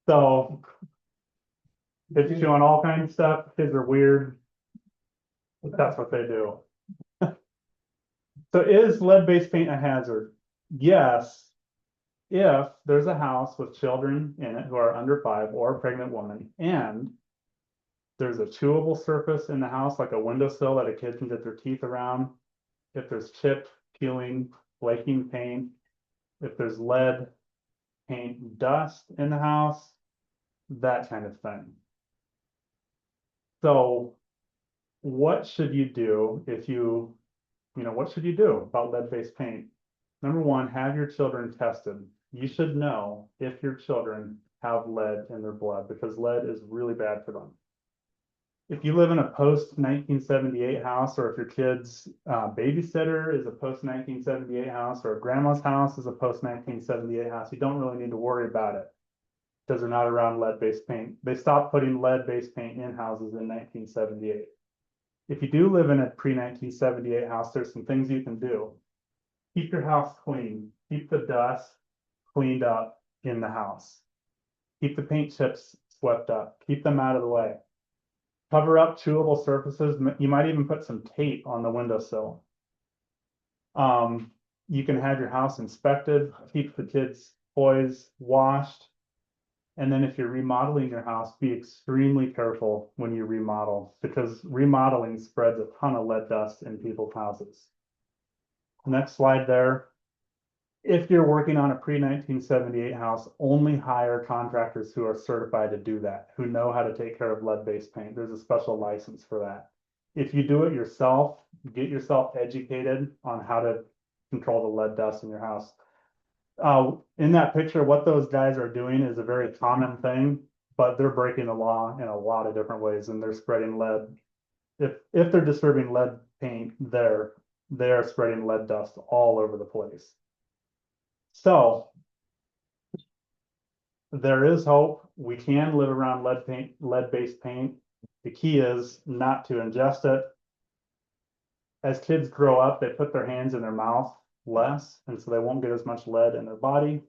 So kids chew on all kinds of stuff. Kids are weird. That's what they do. So is lead-based paint a hazard? Yes, if there's a house with children in it who are under 5 or a pregnant woman, and there's a chewable surface in the house, like a windowsill that a kid can get their teeth around. If there's chipped, peeling, flaking paint, if there's lead paint dust in the house, that kind of thing. So what should you do if what should you do about lead-based paint? Number one, have your children tested. You should know if your children have lead in their blood because lead is really bad for them. If you live in a post 1978 house, or if your kid's babysitter is a post 1978 house, or grandma's house is a post 1978 house, you don't really need to worry about it because they're not around lead-based paint. They stopped putting lead-based paint in houses in 1978. If you do live in a pre-1978 house, there's some things you can do. Keep your house clean. Keep the dust cleaned up in the house. Keep the paint chips swept up. Keep them out of the way. Cover up chewable surfaces. You might even put some tape on the windowsill. You can have your house inspected. Keep the kids' toys washed. And then if you're remodeling your house, be extremely careful when you remodel, because remodeling spreads a ton of lead dust in people's houses. Next slide there. If you're working on a pre-1978 house, only hire contractors who are certified to do that, who know how to take care of lead-based paint. There's a special license for that. If you do it yourself, get yourself educated on how to control the lead dust in your house. In that picture, what those guys are doing is a very common thing, but they're breaking the law in a lot of different ways, and they're spreading lead. If they're disturbing lead paint, they are spreading lead dust all over the place. So there is hope. We can live around lead-based paint. The key is not to ingest it. As kids grow up, they put their hands in their mouth less, and so they won't get as much lead in their body.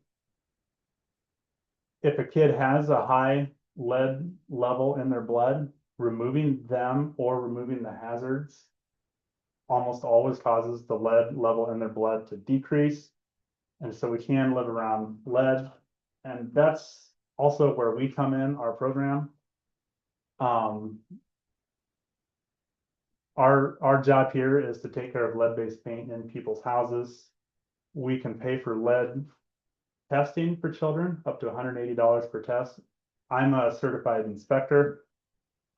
If a kid has a high lead level in their blood, removing them or removing the hazards almost always causes the lead level in their blood to decrease. And so we can live around lead. And that's also where we come in, our program. Our job here is to take care of lead-based paint in people's houses. We can pay for lead testing for children, up to $180 per test. I'm a certified inspector.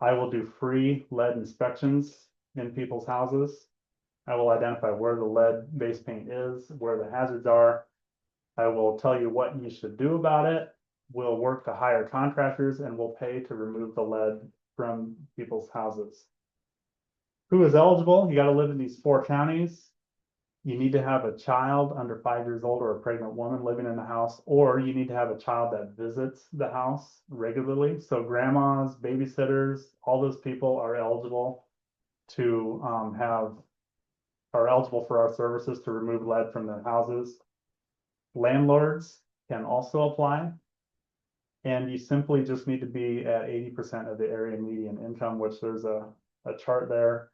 I will do free lead inspections in people's houses. I will identify where the lead-based paint is, where the hazards are. I will tell you what you should do about it. We'll work to hire contractors, and we'll pay to remove the lead from people's houses. Who is eligible? You got to live in these 4 counties. You need to have a child under 5 years old or a pregnant woman living in the house, or you need to have a child that visits the house regularly. So grandmas, babysitters, all those people are eligible to are eligible for our services to remove lead from their houses. Landlords can also apply. And you simply just need to be at 80% of the area median income, which there's a chart there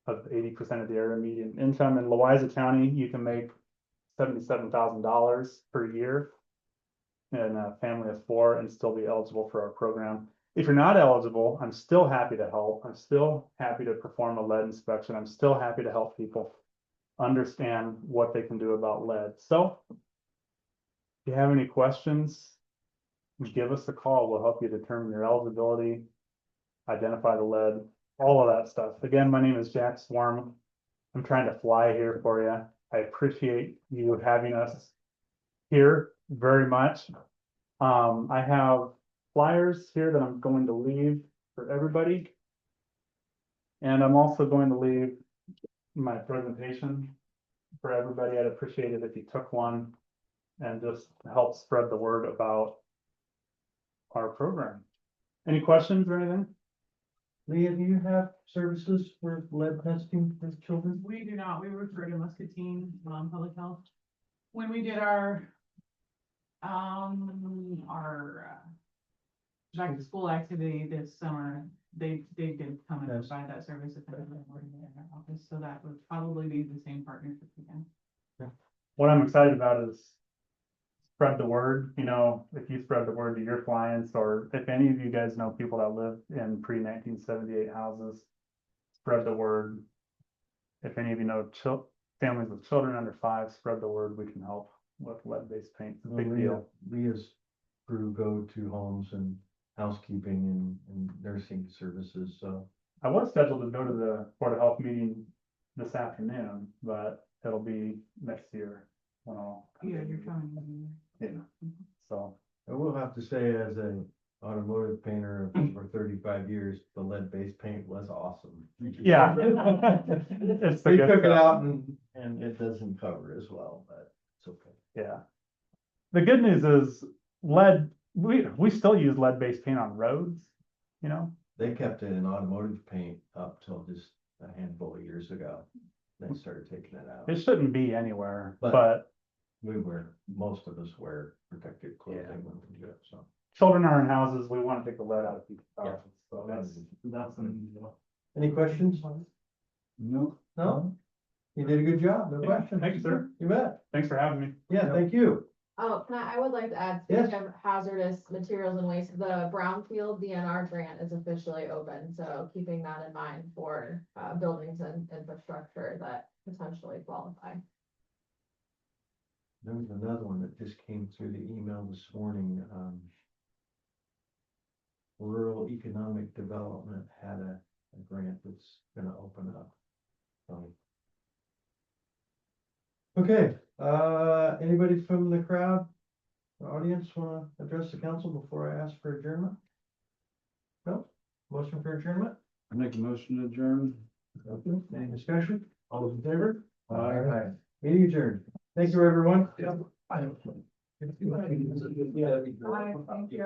of 80% of the area median income. In Louisa County, you can make $77,000 per year in a family of 4 and still be eligible for our program. If you're not eligible, I'm still happy to help. I'm still happy to perform a lead inspection. I'm still happy to help people understand what they can do about lead. So if you have any questions, give us a call. We'll help you determine your eligibility, identify the lead, all of that stuff. Again, my name is Jack Swarm. I'm trying to fly here for you. I appreciate you having us here very much. I have flyers here that I'm going to leave for everybody. And I'm also going to leave my presentation for everybody. I'd appreciate it if you took one and just help spread the word about our program. Any questions or anything? Leah, do you have services for lead testing for children? We do not. We refer to Muscatine, Public Health. When we did our back to school activity this summer, they did come and provide that service if anybody working in their office. So that would probably be the same partnership again. What I'm excited about is spread the word. You know, if you spread the word to your clients, or if any of you guys know people that live in pre-1978 houses, spread the word. If any of you know families with children under 5, spread the word. We can help with lead-based paint. It's a big deal. Leah's crew go to homes and housekeeping and nursing services, so. I was scheduled to go to the Board of Health meeting this afternoon, but it'll be next year when I'll. Yeah, you're coming. Yeah, so I will have to say, as an automotive painter of over 35 years, the lead-based paint was awesome. Yeah. It's the They good took it stuff. out and it doesn't cover as well, but it's okay. Yeah. The good news is lead, we still use lead-based paint on roads, you know? They kept it in automotive paint up till just a handful of years ago. They started taking it out. It shouldn't be anywhere, But- but Most of us wear protective clothing when we do it, so. children are in houses, we want to take the lead out of people's Yeah. houses, so that's an deal. Any questions? No, No? You did a good job, no Yeah, questions. thank you, sir. You bet. Thanks for having me. Yeah, thank you. Oh, I would like to add, Yes. speaking of hazardous materials and waste, the Brownfield DNR grant is officially open, so keeping that in mind for, buildings and infrastructure that potentially qualify. There was another one that just came through the email this morning, Rural Economic Development had a grant that's gonna open up. So. Okay, anybody from the crowd, the audience wanna address the council before I ask for adjournment? No, motion for adjournment? I make a motion to adjourn. Okay, any discussion? All those in favor? Aye. Meeting adjourned. Thank you, everyone. Thank you.